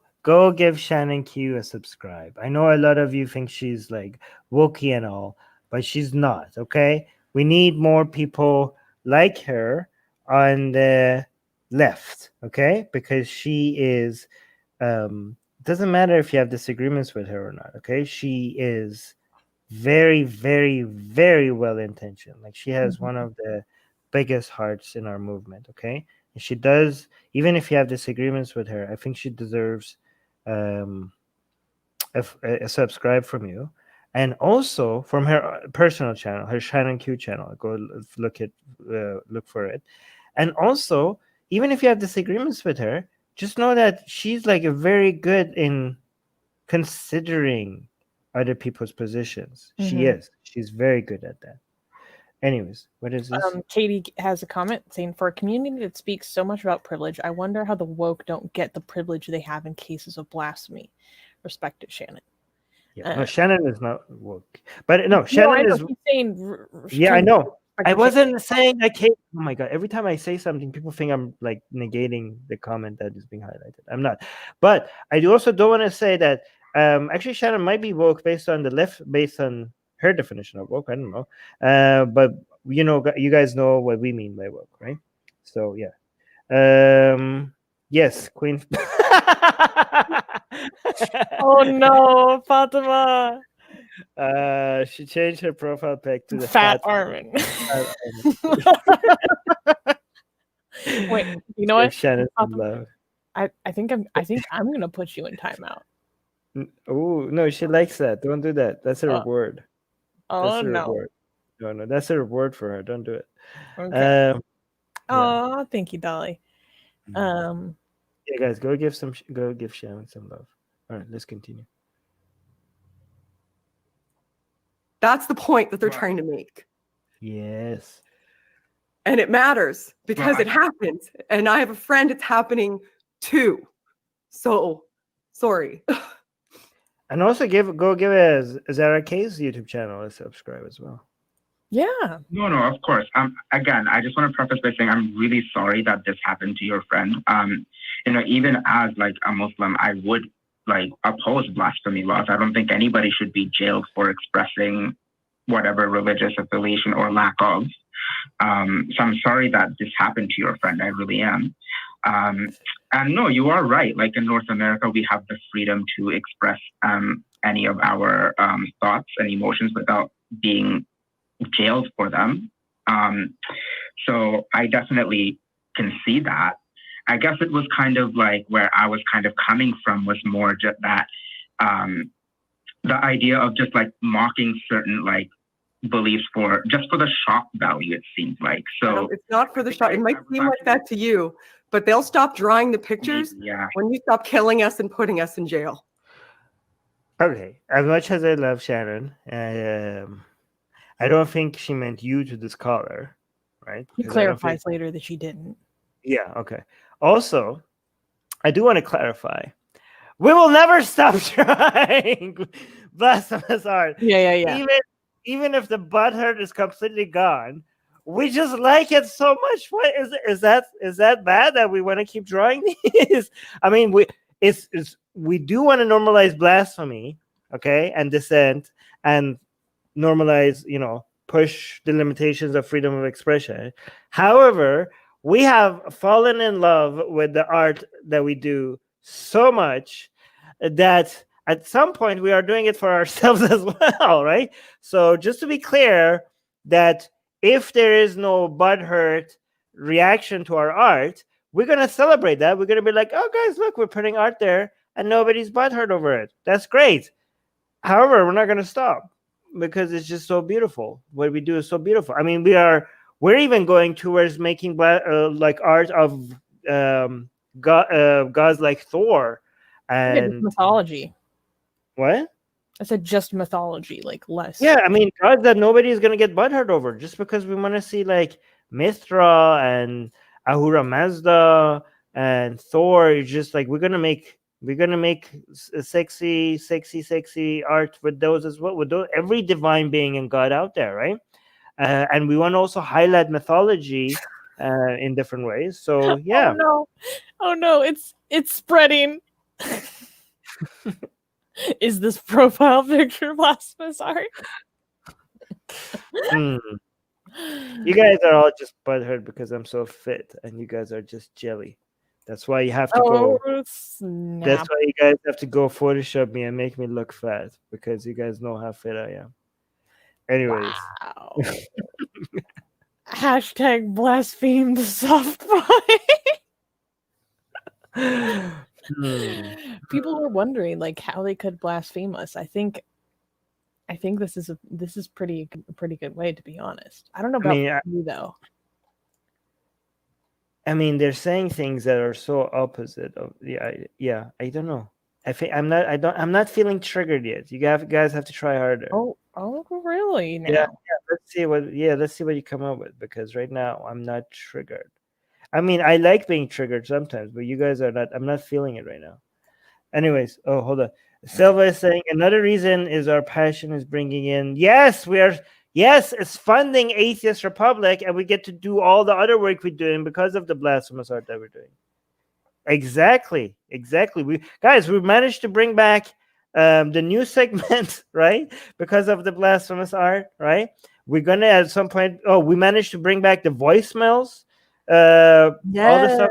give Shannon Q a subscribe. I know a lot of you think she's like wokey and all, but she's not. Okay, we need more people like her on the left. Okay, because she is. Doesn't matter if you have disagreements with her or not. Okay, she is very, very, very well intentioned. Like she has one of the biggest hearts in our movement. Okay, and she does. Even if you have disagreements with her, I think she deserves a subscribe from you, and also from her personal channel, her Shannon Q channel. Go look for it, and also even if you have disagreements with her, just know that she's like a very good in considering other people's positions. She's very good at that. Anyways, what is this? Katie has a comment saying, for a community that speaks so much about privilege, I wonder how the woke don't get the privilege they have in cases of blasphemy. Respected Shannon. Yeah, no, Shannon is not woke. But no, Shannon is saying, I know. I wasn't saying that Kate. Oh my god! Every time I say something, people think I'm like negating the comment that is being highlighted. I'm not. But I also don't want to say that actually Shannon might be woke based on the left, based on her definition of woke. I don't know. But you guys know what we mean by woke, right? So yeah. Yes, Queen. Oh no, Fatima. She changed her profile pic to the fat Armin. Wait, you know what? Shannon love. I think I'm gonna put you in timeout. Oh no, she likes that. Don't do that. That's a reward. Oh no. No, that's a reward for her. Don't do it. Okay. Thank you, Dolly. Yeah, guys, go give Shannon some love. All right, let's continue. That's the point that they're trying to make. Yes. And it matters because it happens. And I have a friend it's happening to. So, sorry. And also go give Zara K's YouTube channel a subscribe as well. Yeah. No, of course. Again, I just want to preface by saying I'm really sorry that this happened to your friend. Even as like a Muslim, I would like oppose blasphemy laws. I don't think anybody should be jailed for expressing whatever religious affiliation or lack of. So I'm sorry that this happened to your friend. I really am. And no, you are right. Like in North America, we have the freedom to express any of our thoughts and emotions without being jailed for them. So I definitely can see that. I guess it was kind of like where I was kind of coming from was more just that the idea of just like mocking certain like beliefs for the shock value, it seems like. So it's not for the shock. It might seem like that to you, but they'll stop drawing the pictures when you stop killing us and putting us in jail. Okay, as much as I love Shannon, I don't think she meant you to this caller, right? He clarifies later that she didn't. Yeah, okay. Also, I do want to clarify. We will never stop trying blasphemous art. Yeah. Even if the butthurt is completely gone, we just like it so much. What is that bad that we want to keep drawing these? I mean, we do want to normalize blasphemy, okay, and dissent, and normalize, push the limitations of freedom of expression. However, we have fallen in love with the art that we do so much that at some point we are doing it for ourselves as well, right? So just to be clear that if there is no butthurt reaction to our art, we're gonna celebrate that. We're gonna be like, oh guys, look, we're putting art there and nobody's butthurt over it. That's great. However, we're not gonna stop because it's just so beautiful. What we do is so beautiful. I mean, we're even going towards making like art of gods like Thor and mythology. what? I said just mythology, like less. Yeah, I mean, gods that nobody is gonna get butthurt over, just because we want to see like Mithra and Ahura Mazda and Thor. It's just like we're gonna make sexy art with those as well. With those, every divine being and God out there, right? And we want to also highlight mythology in different ways. So yeah. Oh no, it's spreading. Is this profile picture blasphemous art? You guys are all just butthurt because I'm so fit, and you guys are just jelly. That's why you have to go. Snap. That's why you guys have to go Photoshop me and make me look fat because you guys know how fit I am. Anyways. Wow. Hashtag blaspheme the soft boy. People were wondering like how they could blaspheme us. I think this is pretty good way, to be honest. I don't know about you though. I mean, they're saying things that are so opposite of yeah. I don't know. I'm not feeling triggered yet. You guys have to try harder. Oh, really? Now? Yeah. Let's see what you come up with, because right now I'm not triggered. I mean, I like being triggered sometimes, but you guys are not. I'm not feeling it right now. Anyways, oh, hold on. Silva is saying another reason is our passion is bringing in. Yes, it's funding Atheist Republic, and we get to do all the other work we're doing because of the blasphemous art that we're doing. Exactly. We managed to bring back the new segment, right? Because of the blasphemous art, right? We're gonna at some point. Oh, we managed to bring back the voicemails. All the stuff.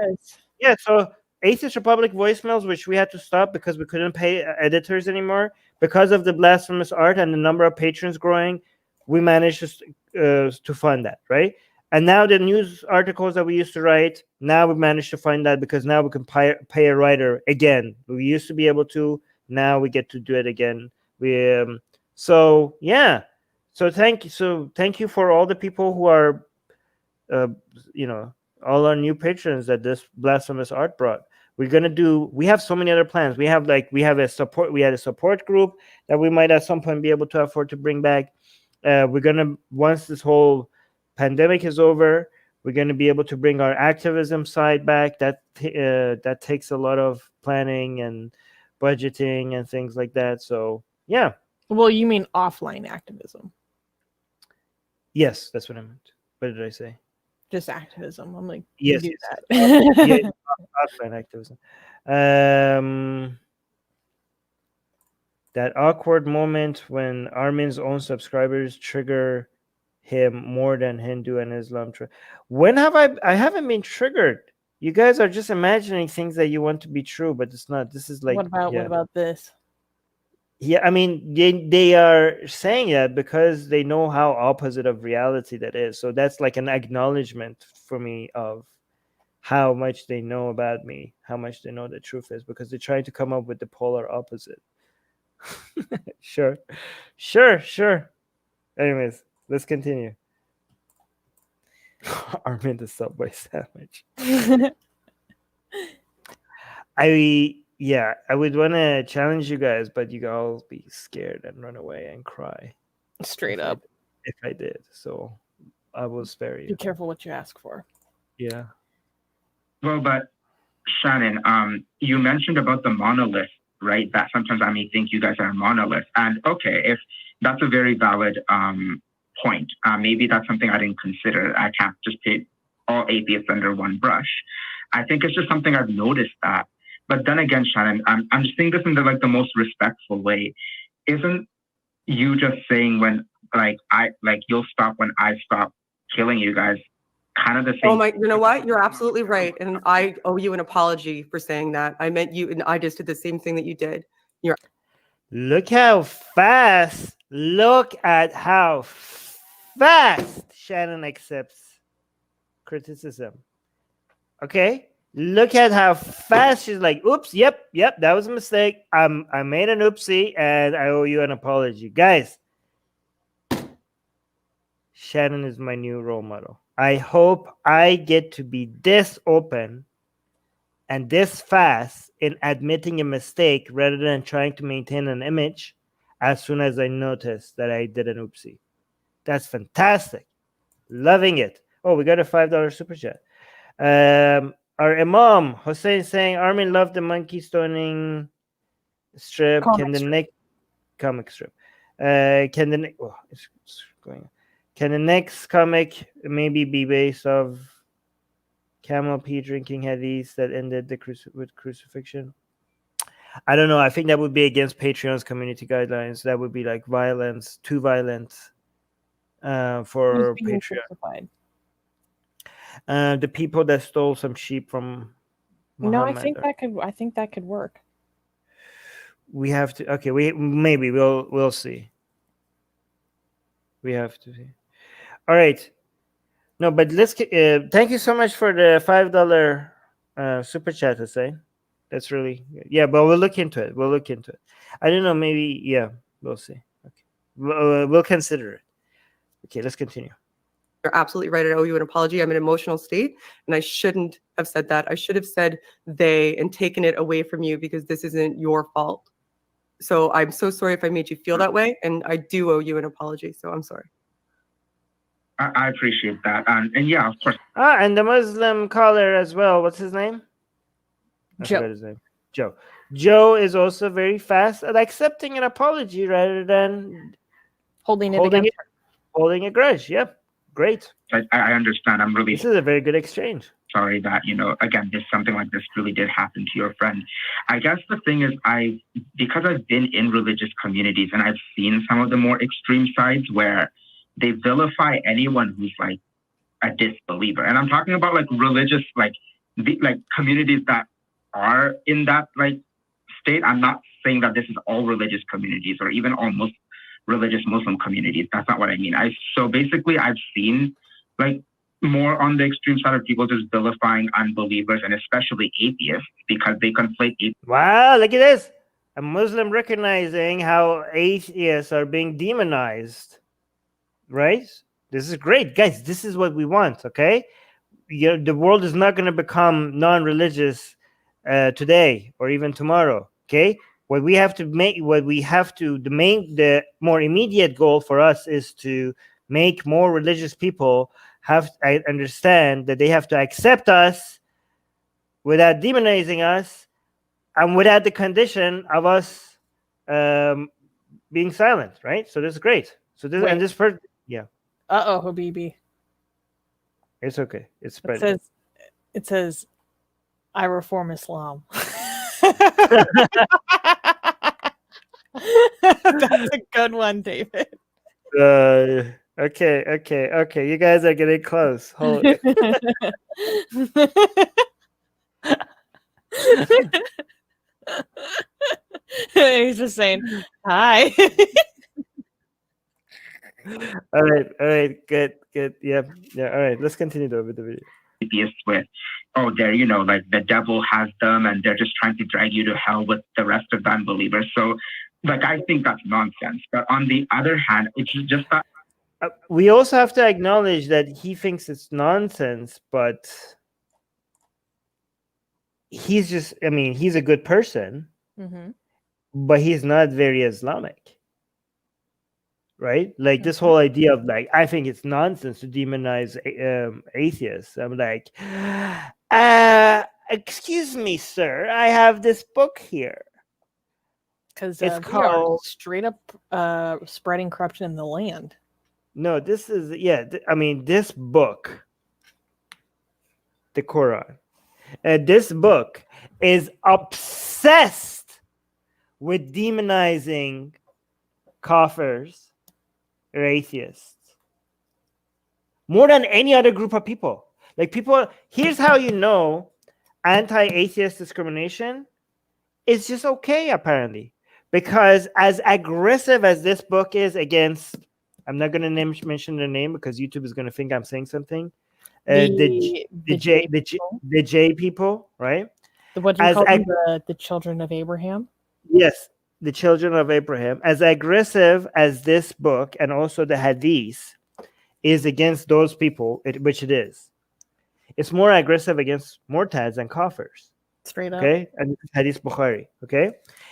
Yeah, so Atheist Republic voicemails, which we had to stop because we couldn't pay editors anymore because of the blasphemous art and the number of patrons growing. We managed to fund that, right? And now the news articles that we used to write, now we managed to find that because now we can pay a writer again. We used to be able to. Now we get to do it again. So thank you for all the people who are, all our new patrons that this blasphemous art brought. We have so many other plans. We had a support group that we might at some point be able to afford to bring back. Once this whole pandemic is over, we're gonna be able to bring our activism side back. That takes a lot of planning and budgeting and things like that. So yeah. Well, you mean offline activism? Yes, that's what I meant. What did I say? Just activism. I'm like, yes, do that. Offline activism. That awkward moment when Armin's own subscribers trigger him more than Hindu and Islam. When have I haven't been triggered. You guys are just imagining things that you want to be true, but it's not. This is like, what about this? Yeah, I mean, they are saying that because they know how opposite of reality that is. So that's like an acknowledgement for me of how much they know about me, how much they know the truth is, because they're trying to come up with the polar opposite. Sure. Anyways, let's continue. Armin the Subway sandwich. I would want to challenge you guys, but you all be scared and run away and cry. Straight up. If I did. So I will spare you. Be careful what you ask for. Yeah. Well, but Shannon, you mentioned about the monolith, right? That sometimes I may think you guys are a monolith. And okay, if that's a very valid point, maybe that's something I didn't consider. I can't just take all atheists under one brush. I think it's just something I've noticed that. But then again, Shannon, I'm just saying this in the most respectful way. Isn't you just saying when you'll stop when I stop killing you guys, kind of the same? Oh my, you know what? You're absolutely right, and I owe you an apology for saying that. I meant you, and I just did the same thing that you did. Look how fast! Look at how fast Shannon accepts criticism. Okay, look at how fast she's like, "Oops, yep, that was a mistake. I made an oopsie, and I owe you an apology, guys." Shannon is my new role model. I hope I get to be this open and this fast in admitting a mistake rather than trying to maintain an image as soon as I notice that I did an oopsie. That's fantastic. Loving it. Oh, we got a $5 super chat. Our Imam Hussein saying Armin loved the monkey stoning strip. Comic Can the strip. next comic strip? Can the it's going. Can the next comic maybe be based off Camel P drinking hadiths that ended the with crucifixion? I don't know. I think that would be against Patreon's community guidelines. That would be like violence, too violent for Who's being Patreon. crucified? The people that stole some sheep from Muhammad. No, I think that could work. We have to. Okay, we'll see. We have to see. All right. No, but let's. Thank you so much for the $5 super chat, Hussein. That's really good. Yeah, but we'll look into it. I don't know. Maybe we'll see. Okay, we'll consider it. Okay, let's continue. You're absolutely right. I owe you an apology. I'm in an emotional state, and I shouldn't have said that. I should have said they and taken it away from you because this isn't your fault. So I'm so sorry if I made you feel that way, and I do owe you an apology. So I'm sorry. I appreciate that. And yeah, of course. And the Muslim caller as well. What's his name? I Joe. forgot his name. Joe. Joe is also very fast at accepting an apology rather than Holding holding a grudge. Yep. Great. I understand. I'm really This is a very good exchange. sorry that, again, something like this really did happen to your friend. I guess the thing is, because I've been in religious communities and I've seen some of the more extreme sides where they vilify anyone who's like a disbeliever. And I'm talking about like religious, like communities that are in that like state. I'm not saying that this is all religious communities or even almost religious Muslim communities. That's not what I mean. So basically I've seen like more on the extreme side of people just vilifying unbelievers and especially atheists because they conflate Wow, look at this. A Muslim recognizing how atheists are being demonized. Right? This is great. Guys, this is what we want, okay? The world is not going to become non-religious today or even tomorrow, okay? The more immediate goal for us is to make more religious people understand that they have to accept us without demonizing us and without the condition of us being silent, right? So this is great. So this and this person, yeah. Habibi. It's okay. It's spreading. It says, I reform Islam. That's a good one, David. Okay. You guys are getting close. Hold. He's just saying, hi. All right. Good. Yeah. All right. Let's continue with the video. atheists with, they're, like the devil has them and they're just trying to drag you to hell with the rest of the unbelievers. So, like, I think that's nonsense. But on the other hand, it's just that. We also have to acknowledge that he thinks it's nonsense, but he's a good person, but he's not very Islamic. Right? Like this whole idea of like, I think it's nonsense to demonize atheists. I'm like, excuse me, sir, I have this book here. Because it's called straight up spreading corruption in the land. No, this is, this book, the Quran, this book is obsessed with demonizing kafirs or atheists more than any other group of people. Like here's how you know anti-atheist discrimination is just okay, apparently, because as aggressive as this book is against, I'm not going to mention the name because YouTube is going to think I'm saying something. the J people, right? What do you As call them? ag- The children of Abraham. Yes, the children of Abraham, as aggressive as this book and also the Hadith is against those people, which it is. It's more aggressive against Murtads and Kafirs. Straight up. Okay, and this is Hadith Bukhari. Okay,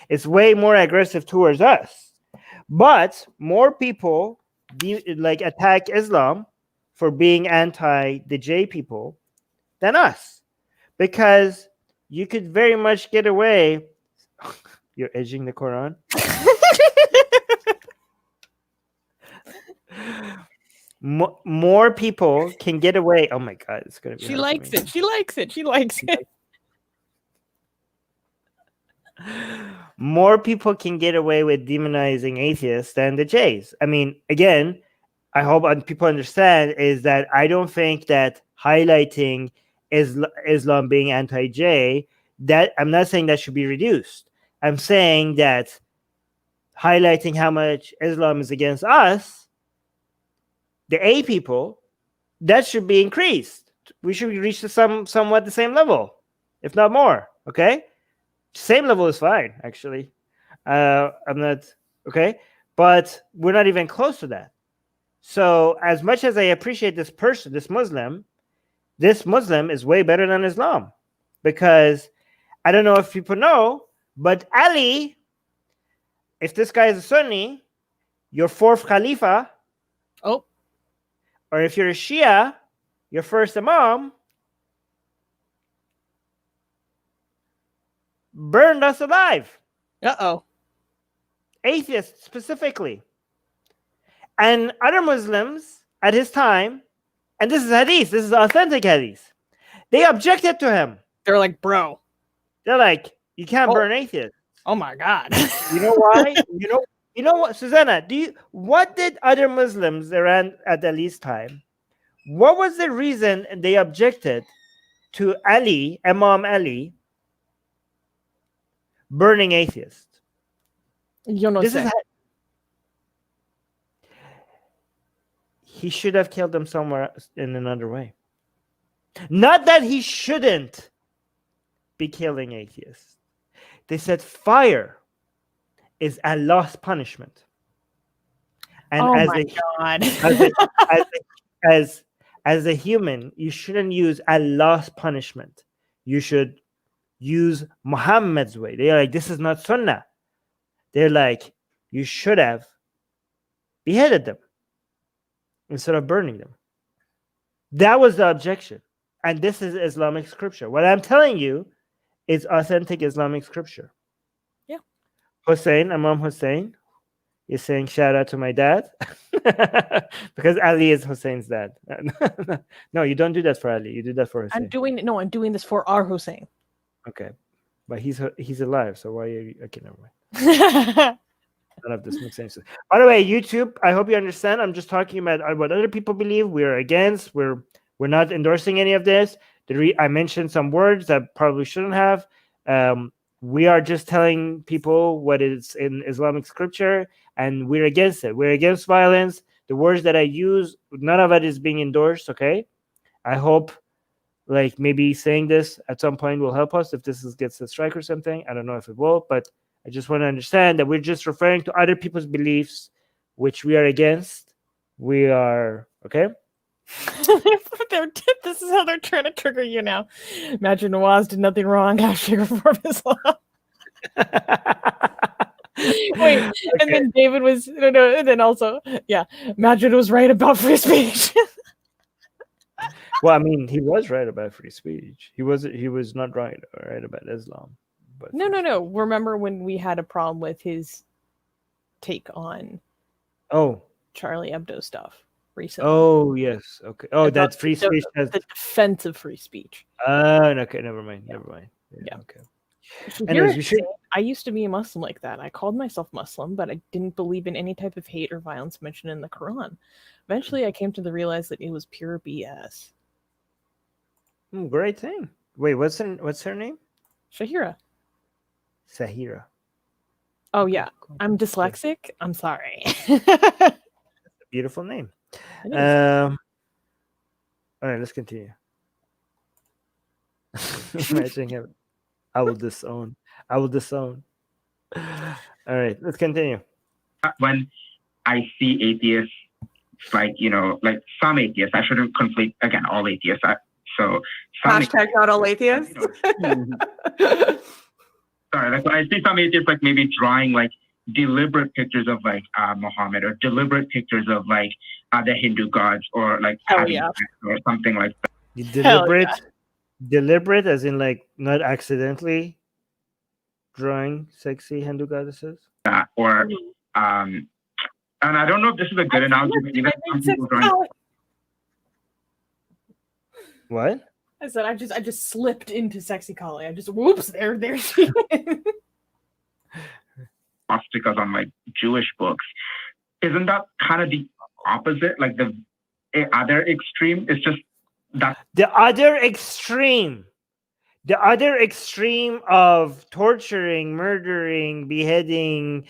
it's way more aggressive towards us, but more people attack Islam for being anti the J people than us, because you could very much get away. You're edging the Quran. More people can get away. Oh my God, it's gonna be. She likes it. She likes it. She likes it. More people can get away with demonizing atheists than the Jays. I mean, again, I hope people understand is that I don't think that highlighting Islam being anti-J, that I'm not saying that should be reduced. I'm saying that highlighting how much Islam is against us, the A people, that should be increased. We should reach to somewhat the same level, if not more. Okay, same level is fine. Actually, I'm not okay, but we're not even close to that. So, as much as I appreciate this person, this Muslim is way better than Islam, because I don't know if people know, but Ali, if this guy is a Sunni, your fourth Khalifa. Oh. Or if you're a Shia, your first Imam burned us alive. Uh-oh. Atheists specifically. And other Muslims at his time, and this is Hadith, this is authentic Hadith, they objected to him. They're like, bro. They're like, you can't burn atheists. Oh my God. You know why? You know what, Susanna? What did other Muslims around at Ali's time? What was the reason they objected to Ali, Imam Ali, burning atheists? Yo no sé. He should have killed them somewhere in another way. Not that he shouldn't be killing atheists. They said fire is Allah's punishment. And oh as my God. As a human, you shouldn't use Allah's punishment. You should use Muhammad's way. They're like, this is not Sunnah. They're like, you should have beheaded them instead of burning them. That was the objection. And this is Islamic scripture. What I'm telling you is authentic Islamic scripture. Yeah. Imam Hussein is saying shout out to my dad because Ali is Hussein's dad. No, you don't do that for Ali. You do that for Hussein. I'm doing this for our Hussein. Okay, but he's alive. So why are you? Okay, never mind. None of this makes sense. By the way, YouTube, I hope you understand. I'm just talking about what other people believe. We're against. We're not endorsing any of this. I mentioned some words that probably shouldn't have. We are just telling people what is in Islamic scripture, and we're against it. We're against violence. The words that I use, none of it is being endorsed. Okay, I hope maybe saying this at some point will help us if this gets a strike or something. I don't know if it will, but I just want to understand that we're just referring to other people's beliefs, which we are against. We are okay. This is how they're trying to trigger you now. Imagine Nawaz did nothing wrong. Hashtag reform Islam. Wait, okay. And then David was no, and then also, yeah, Imagine was right about free speech. Well, I mean, he was right about free speech. He was not right about Islam. But no. Remember when we had a problem with his take on Charlie Hebdo stuff recently? Oh yes, okay. Oh, that's free speech. The defense of free speech. Okay, never mind. Yeah. Okay. Anyways, I used to be a Muslim like that. I called myself Muslim, but I didn't believe in any type of hate or violence mentioned in the Quran. Eventually, I came to the realize that it was pure BS. Great thing. Wait, what's her name? Shahira. Sahira. Oh yeah, I'm dyslexic. I'm sorry. That's a beautiful name. All right, let's continue. Imagine him. I will disown. I will disown. All right, let's continue. When I see atheists, like, like some atheists, I shouldn't conflate, again, all atheists. So some Hashtag not all atheists. Sorry, like when I see some atheists, like maybe drawing like deliberate pictures of like Muhammad, or deliberate pictures of like the Hindu gods, or like having sex or something like that. Deliberate as in like not accidentally drawing sexy Hindu goddesses? Or and I don't know if this is a good analogy, but even some people drawing. What? I said I just slipped into sexy Kali. I just whoops there she is. Swastikas on like Jewish books. Isn't that kind of the opposite? Like the other extreme is just that. The other extreme of torturing, murdering, beheading,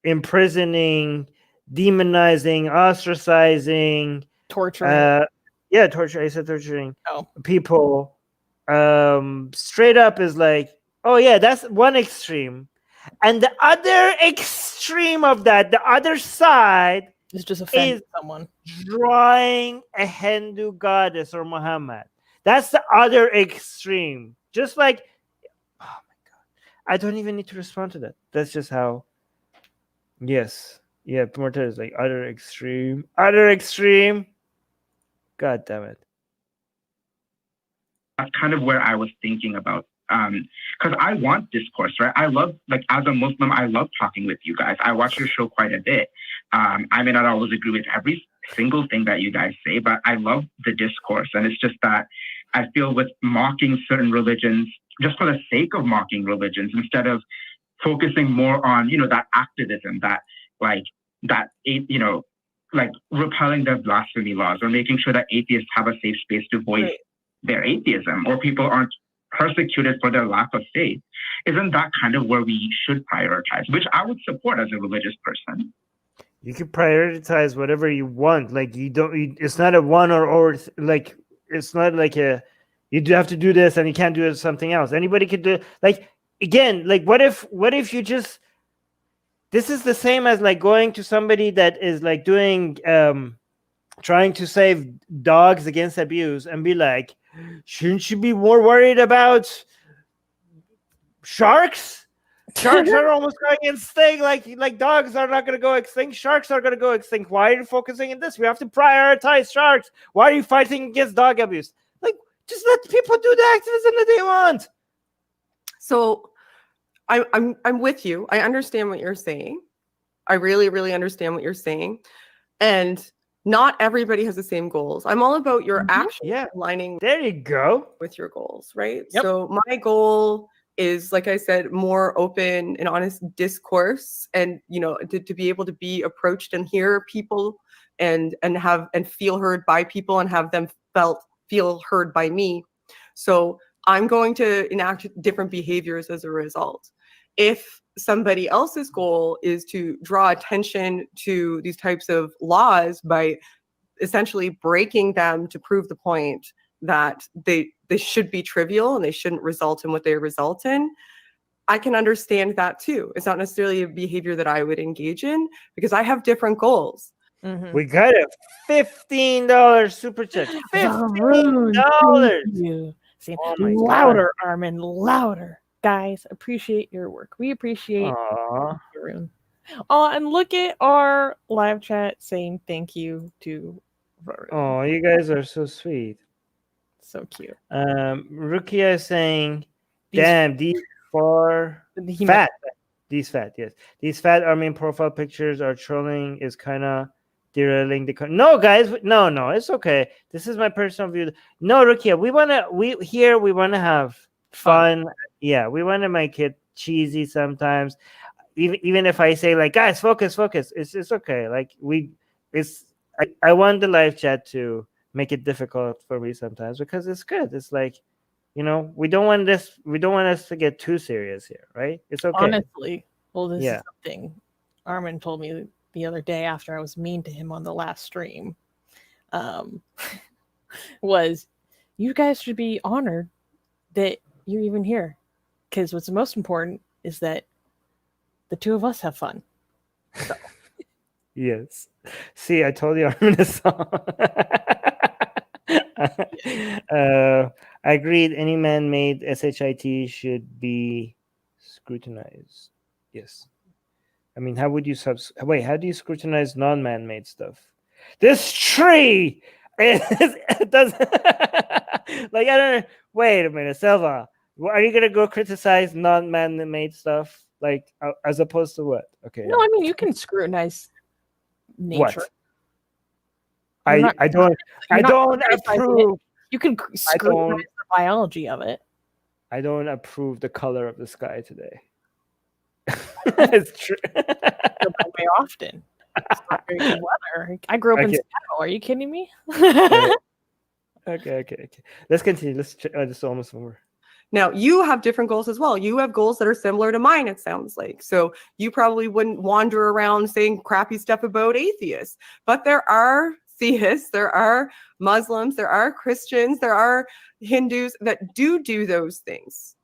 imprisoning, demonizing, ostracizing, Torturing. Torture. I said torturing Oh. people. Straight up is like, oh yeah, that's one extreme, and the other extreme of that, the other side, It's just offending someone. Drawing a Hindu goddess or Muhammad. That's the other extreme. Just like, oh my God, I don't even need to respond to that. That's just how. Yes, yeah. Mortar is like other extreme. God damn it. That's kind of where I was thinking about. Because I want discourse, right? I love, like, as a Muslim, I love talking with you guys. I watch your show quite a bit. I may not always agree with every single thing that you guys say, but I love the discourse. And it's just that I feel with mocking certain religions, just for the sake of mocking religions, instead of focusing more on, that activism, that repelling their blasphemy laws, or making sure that atheists have a safe space to voice their atheism, or people aren't persecuted for their lack of faith. Isn't that kind of where we should prioritize, which I would support as a religious person? You can prioritize whatever you want. Like, it's not a one or like, it's not like you do have to do this and you can't do something else. Anybody could do, like, again, like, what if you just, this is the same as like going to somebody that is like doing trying to save dogs against abuse and be like, shouldn't you be more worried about sharks? Sharks are almost going extinct. Like dogs are not going to go extinct. Sharks are going to go extinct. Why are you focusing on this? We have to prioritize sharks. Why are you fighting against dog abuse? Like, just let people do the activism that they want. So I'm with you. I understand what you're saying. I really, really understand what you're saying. And not everybody has the same goals. I'm all about your action aligning there you go with your goals, right? Yep. So my goal is, like I said, more open and honest discourse, and to be able to be approached and hear people and feel heard by people, and have them feel heard by me. So I'm going to enact different behaviors as a result. If somebody else's goal is to draw attention to these types of laws by essentially breaking them to prove the point that they should be trivial and they shouldn't result in what they result in, I can understand that too. It's not necessarily a behavior that I would engage in, because I have different goals. Mm-hmm. We got a $15 super chat. $15. See, Oh my louder, God. Armin, louder. Guys, appreciate your work. We appreciate Varun. Oh, and look at our live chat saying thank you to Varun. Oh, you guys are so sweet. So cute. Rukia is saying, damn, these fat. These fat Armin profile pictures are trolling, is kind of derailing the no, guys, no, it's okay. This is my personal view. No, Rukia, we want to have fun. Yeah, we want to make it cheesy sometimes. Even if I say like, guys, focus, it's okay. Like I want the live chat to make it difficult for me sometimes, because it's good. It's like, we don't want us to get too serious here, right? It's okay. Honestly, well, this is something Armin told me the other day after I was mean to him on the last stream. was, you guys should be honored that you're even here, because what's most important is that the two of us have fun. So. Yes. See, I told you Armin is song. I agreed. Any man-made shit should be scrutinized. Yes. I mean, how would you how do you scrutinize non-man-made stuff? This tree! It doesn't... like, I don't know. Wait a minute, Selva. Are you going to go criticize non-man-made stuff? Like, as opposed to what? Okay. No, I mean, you can scrutinize nature. What? I don't approve. You can scrutinize the biology of it. I don't approve the color of the sky today. It's true. Very often. It's not very good weather. I grew up in Seattle. Are you kidding me? Okay. Let's continue. This is almost over. Now, you have different goals as well. You have goals that are similar to mine, it sounds like. So you probably wouldn't wander around saying crappy stuff about atheists. But there are theists, there are Muslims, there are Christians, there are Hindus that do those things,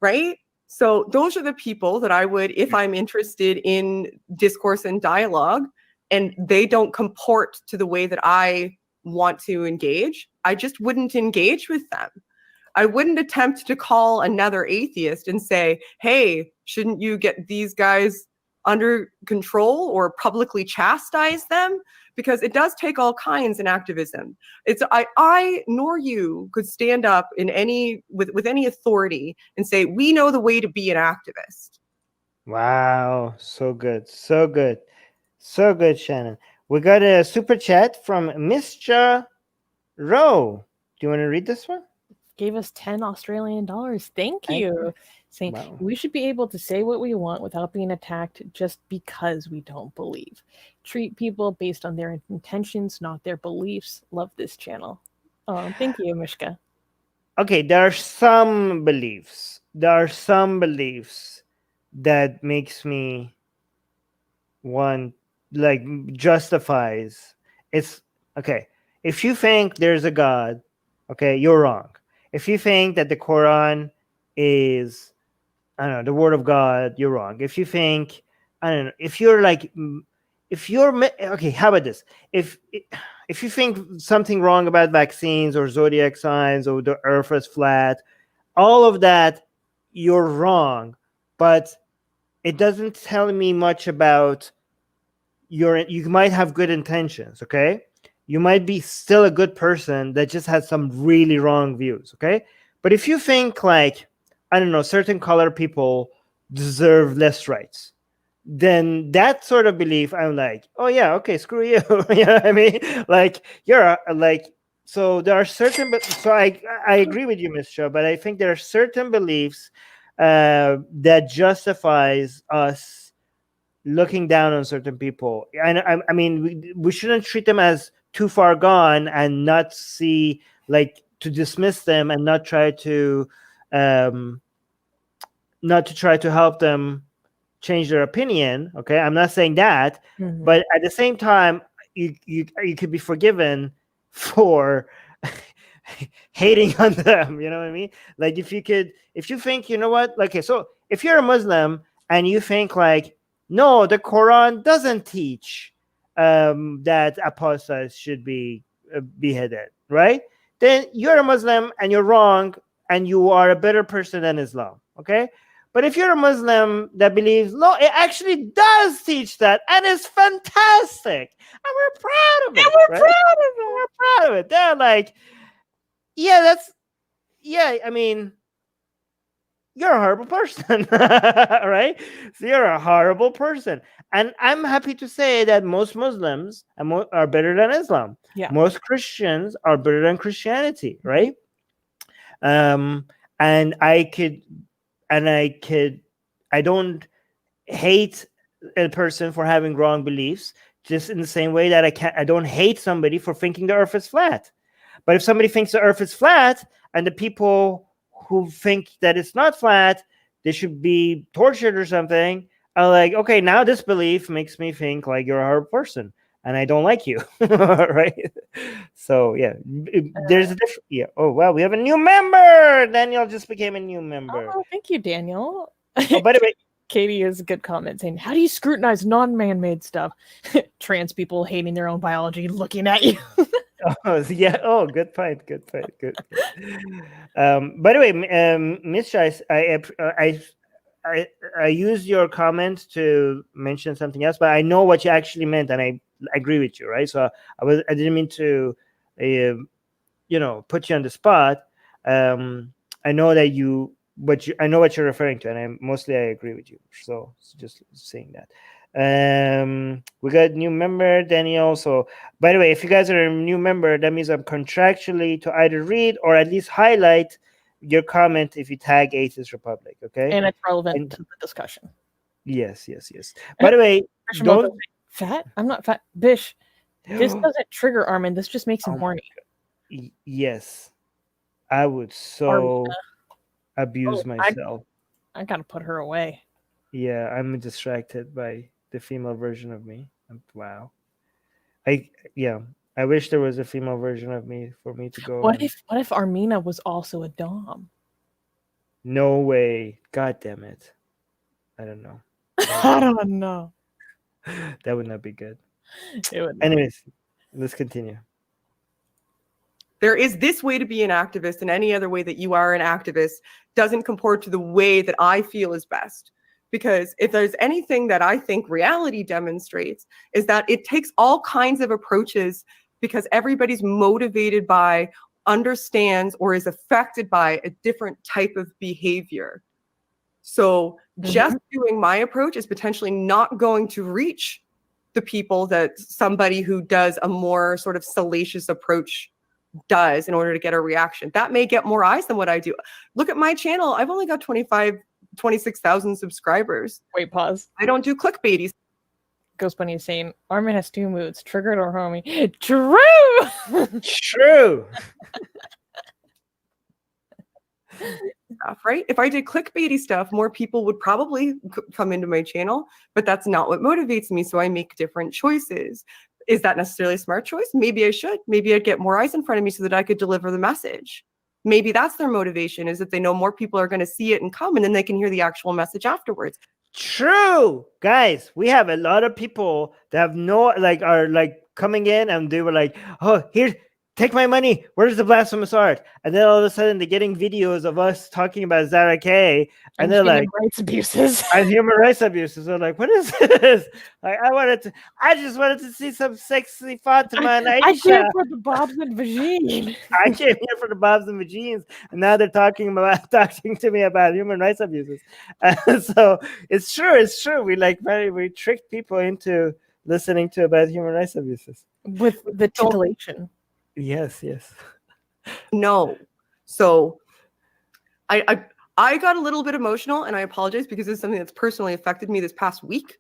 right? So those are the people that I would, if I'm interested in discourse and dialogue, and they don't comport to the way that I want to engage, I just wouldn't engage with them. I wouldn't attempt to call another atheist and say, hey, shouldn't you get these guys under control or publicly chastise them? Because it does take all kinds in activism. It's I nor you could stand up in with any authority and say, we know the way to be an activist. Wow, so good, Shannon. We got a super chat from Mr. Rowe. Do you want to read this one? Gave us 10 Australian dollars. Thank you. Saying, wow. We should be able to say what we want without being attacked just because we don't believe. Treat people based on their intentions, not their beliefs. Love this channel. Oh, thank you, Mishka. Okay, there are some beliefs that makes me want, like, justifies. It's okay. If you think there's a God, okay, you're wrong. If you think that the Quran is, I don't know, the word of God, you're wrong. If you think, I don't know, okay, how about this? If you think something wrong about vaccines or zodiac signs or the earth is flat, all of that, you're wrong. But it doesn't tell me much about you might have good intentions, okay? You might be still a good person that just has some really wrong views, okay? But if you think, like, I don't know, certain color people deserve less rights, then that sort of belief, I'm like, oh yeah, okay, screw you. You know what I mean? Like, you're like, so there are certain, so I agree with you, Ms. Cho, but I think there are certain beliefs that justifies us looking down on certain people. And I mean, we shouldn't treat them as too far gone and not see, like, to dismiss them and not try to help them change their opinion. Okay, I'm not saying that, but at the same time, you could be forgiven for hating on them. You know what I mean? Like, if you think, you know what? Like, okay, so if you're a Muslim and you think, like, no, the Quran doesn't teach that apostates should be beheaded, right? Then you're a Muslim and you're wrong, and you are a better person than Islam, okay? But if you're a Muslim that believes, no, it actually does teach that, and it's fantastic, and we're proud of it. We're proud of it. They're like, I mean, you're a horrible person, right? So you're a horrible person. And I'm happy to say that most Muslims are better than Islam. Yeah. Most Christians are better than Christianity, right? And I don't hate a person for having wrong beliefs, just in the same way that I don't hate somebody for thinking the earth is flat. But if somebody thinks the earth is flat and the people who think that it's not flat, they should be tortured or something, I'm like, okay, now this belief makes me think like you're a horrible person and I don't like you. Right? So yeah, there's a different. Yeah. Oh wow, we have a new member. Daniel just became a new member. Oh, thank you, Daniel. Oh, by the way, Katie has a good comment saying, "How do you scrutinize non-man-made stuff? Trans people hating their own biology, looking at you." oh, yeah. Oh, good point. Good point. Good. By the way, Miss Shice, I used your comment to mention something else, but I know what you actually meant, and I agree with you, right? So I didn't mean to, put you on the spot. I know that I know what you're referring to, and I agree with you. So just saying that. We got new member Daniel. So by the way, if you guys are a new member, that means I'm contractually to either read or at least highlight your comment if you tag Atheist Republic, okay? And it's relevant to the discussion. Yes. By the way, don't fat. I'm not fat, Bish. This doesn't trigger Armin. This just makes him horny. Yes, I would abuse myself. I gotta put her away. Yeah, I'm distracted by the female version of me. Wow. I wish there was a female version of me for me to go. What if Armina was also a dom? No way. God damn it. I don't know. I don't know. That would not be good. It would. Anyways, let's continue. There is this way to be an activist, and any other way that you are an activist doesn't comport to the way that I feel is best. Because if there's anything that I think reality demonstrates, is that it takes all kinds of approaches because everybody's motivated by, understands, or is affected by a different type of behavior. So just doing my approach is potentially not going to reach the people that somebody who does a more sort of salacious approach does in order to get a reaction. That may get more eyes than what I do. Look at my channel. I've only got 26,000 subscribers. Wait, pause. I don't do clickbaity. Ghost Bunny is saying, Armin has two moods, triggered or homie. True! True! Stuff, right? If I did clickbaity stuff, more people would probably come into my channel, but that's not what motivates me, so I make different choices. Is that necessarily a smart choice? Maybe I should. Maybe I'd get more eyes in front of me so that I could deliver the message. Maybe that's their motivation, is that they know more people are going to see it and come, and then they can hear the actual message afterwards. True, guys. We have a lot of people that are coming in, and they were like, "Oh, here, take my money. Where's the blasphemous art?" And then all of a sudden, they're getting videos of us talking about Zara K, and they're like, rights abuses and human rights abuses. They're like, "What is this?" Like, I just wanted to see some sexy Fatima and Aisha. I came for the Bobs and Vagine. I came here for the Bobs and Vagines, and now they're talking to me about human rights abuses. So it's true. We tricked people into listening to about human rights abuses with the titillation. Yes. No. So I got a little bit emotional, and I apologize because it's something that's personally affected me this past week.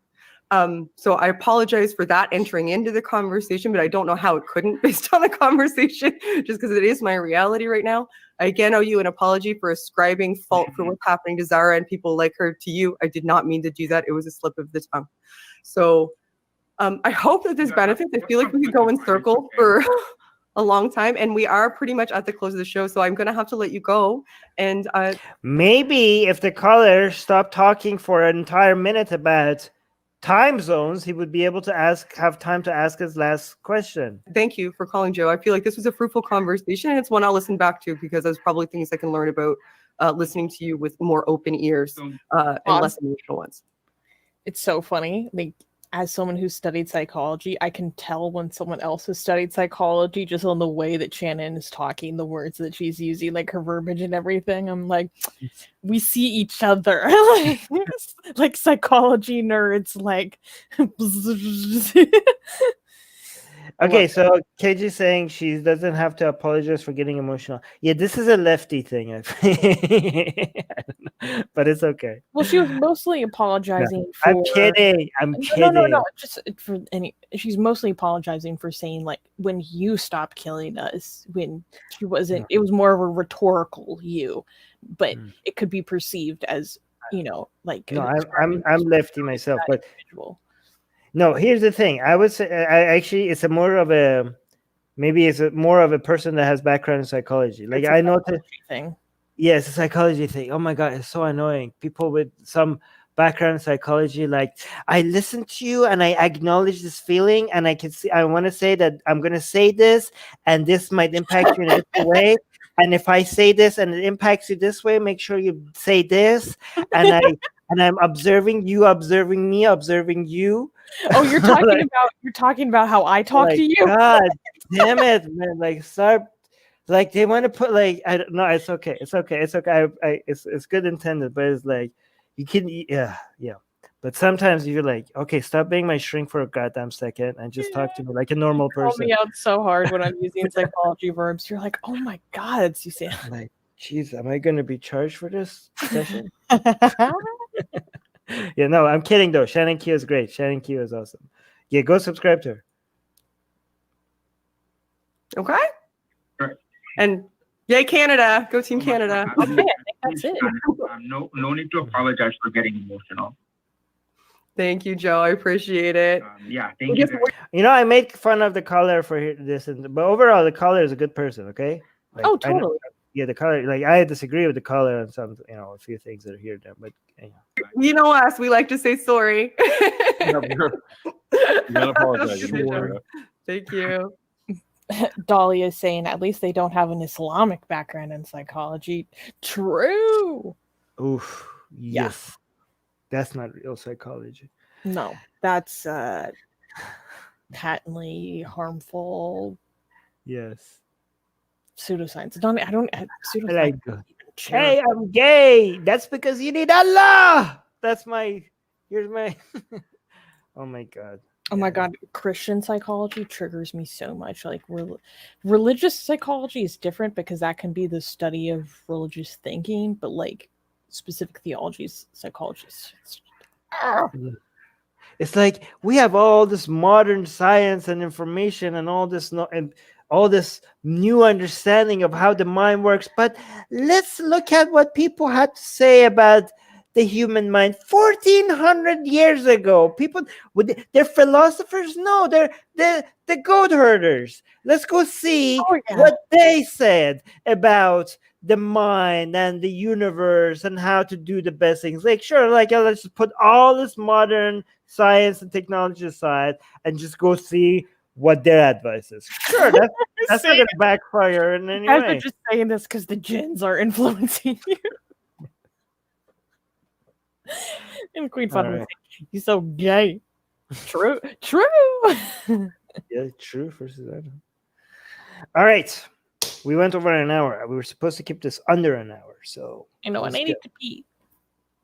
So I apologize for that entering into the conversation, but I don't know how it couldn't based on the conversation, just because it is my reality right now. I again owe you an apology for ascribing fault for what's happening to Zara and people like her to you. I did not mean to do that. It was a slip of the tongue. So I hope that this benefits. I feel like we could go in circles for a long time, and we are pretty much at the close of the show, so I'm gonna have to let you go. And maybe if the caller stopped talking for an entire minute about time zones, he would be able to have time to ask his last question. Thank you for calling, Joe. I feel like this was a fruitful conversation, and it's one I'll listen back to because there's probably things I can learn about listening to you with more open ears and less emotional ones. It's so funny. Like, as someone who studied psychology, I can tell when someone else has studied psychology just on the way that Shannon is talking, the words that she's using, like her verbiage and everything. I'm like, we see each other. like psychology nerds, like. Okay, so KG saying she doesn't have to apologize for getting emotional. Yeah, this is a lefty thing, I think. But it's okay. Well, she was mostly apologizing for... I'm kidding. No. Just for she's mostly apologizing for saying, like, when you stopped killing us, when she wasn't... It was more of a rhetorical you, but it could be perceived as, like... No, I'm lefty myself, but... No, here's the thing. I would say, actually, it's a more of a maybe it's more of a person that has background in psychology. Like It's a I know that. psychology thing. Yeah, it's a psychology thing. Oh my God, it's so annoying. People with some background in psychology, like, I listen to you and I acknowledge this feeling, and I can see, I want to say that I'm going to say this, and this might impact you in a different way. And if I say this and it impacts you this way, make sure you say this. And I'm observing you, observing me, observing you. Oh, you're talking about how I talk Like, to you. God damn it, man! Like, start. Like, they want to put, like, I don't know. It's okay. It's okay. It's okay. It's good intended, but it's like, you can, yeah. But sometimes you're like, okay, stop being my shrink for a goddamn second and just talk to me like a normal Call person. me out so hard when I'm using psychology verbs. You're like, oh my God, Susanna. Like, geez, am I going to be charged for this session? Yeah, no, I'm kidding though. Shannon Q is great. Shannon Q is awesome. Yeah, go subscribe to her. Okay. Right. And yay, Canada. Go Team Canada. Okay, I think that's it. No need to apologize for getting emotional. Thank you, Joe. I appreciate it. Yeah, thank you. You know, I made fun of the caller for this, but overall, the caller is a good person. Okay. Like, Oh, totally. Yeah, the caller. Like, I disagree with the caller on some, a few things that are here there, but You know us. We like to say sorry. You're not apologizing. Sure. Thank you. Dolly is saying at least they don't have an Islamic background in psychology. True. oof, yes, that's not real psychology. No, that's patently harmful Yes. pseudoscience. I don't pseudoscience. Like, hey, I'm gay. That's because you need Allah. That's my. Here's my. Oh my God. Oh my God, Christian psychology triggers me so much. Like, religious psychology is different because that can be the study of religious thinking, but like specific theologies, psychology. It's like we have all this modern science and information and all this new understanding of how the mind works, but let's look at what people had to say about the human mind 1400 years ago. People, they're philosophers. No, they're the goat herders. Let's go see what they said about the mind and the universe and how to do the best things. Like, sure, like, let's just put all this modern science and technology aside and just go see what their advice is. Sure, that's not gonna backfire in any guys way. are just saying this because the jinns are influencing you. And Queen Fatima, he's so gay. True. Yeah, true for Susanna. All right, we went over an hour. We were supposed to keep this under an hour, so I know, and I need to pee.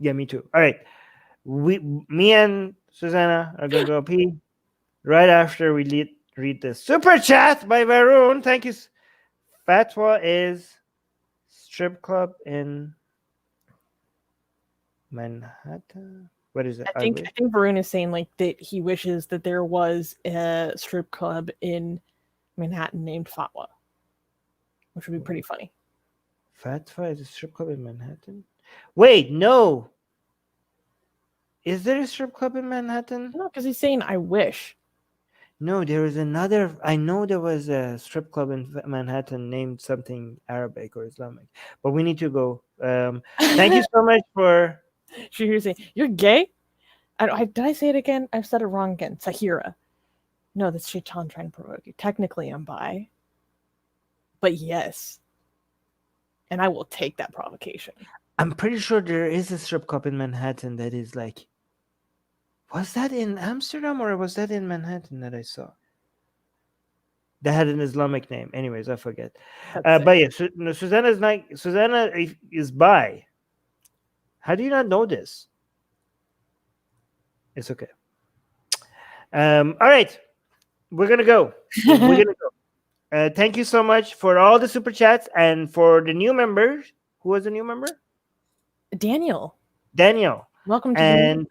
Yeah, me too. All right, me and Susanna are gonna go pee right after we read the super chat by Varun. Thank you. Fatwa is strip club in Manhattan. What is it? I think Varun is saying like that he wishes that there was a strip club in Manhattan named Fatwa, which would be pretty funny. Fatwa is a strip club in Manhattan? Wait, no. Is there a strip club in Manhattan? No, because he's saying I wish. No, there is another. I know there was a strip club in Manhattan named something Arabic or Islamic, but we need to go. Thank you so much for. She's saying you're gay. Did I say it again? I've said it wrong again. Sahira. No, that's Shaitan trying to provoke you. Technically, I'm bi. But yes. And I will take that provocation. I'm pretty sure there is a strip club in Manhattan that is like. Was that in Amsterdam or was that in Manhattan that I saw? That had an Islamic name. Anyways, I forget. But yeah, Susanna is bi. How do you not know this? It's okay. All right, we're gonna go. Thank you so much for all the super chats and for the new members. Who was the new member? Daniel. And Welcome to the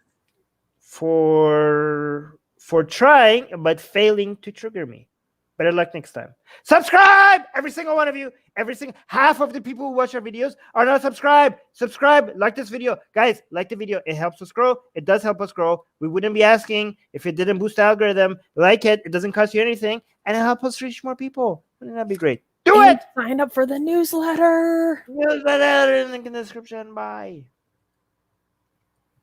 for trying but failing to trigger me. Better luck next time. Subscribe! Every single one of you. Half of the people who watch our videos are not subscribed. Subscribe. Like this video. Guys, like the video. It helps us grow. It does help us grow. We wouldn't be asking if it didn't boost the algorithm. Like it. It doesn't cost you anything. And it helps us reach more people. Wouldn't that be great? Do And it! sign up for the newsletter. Newsletter in the description. Bye.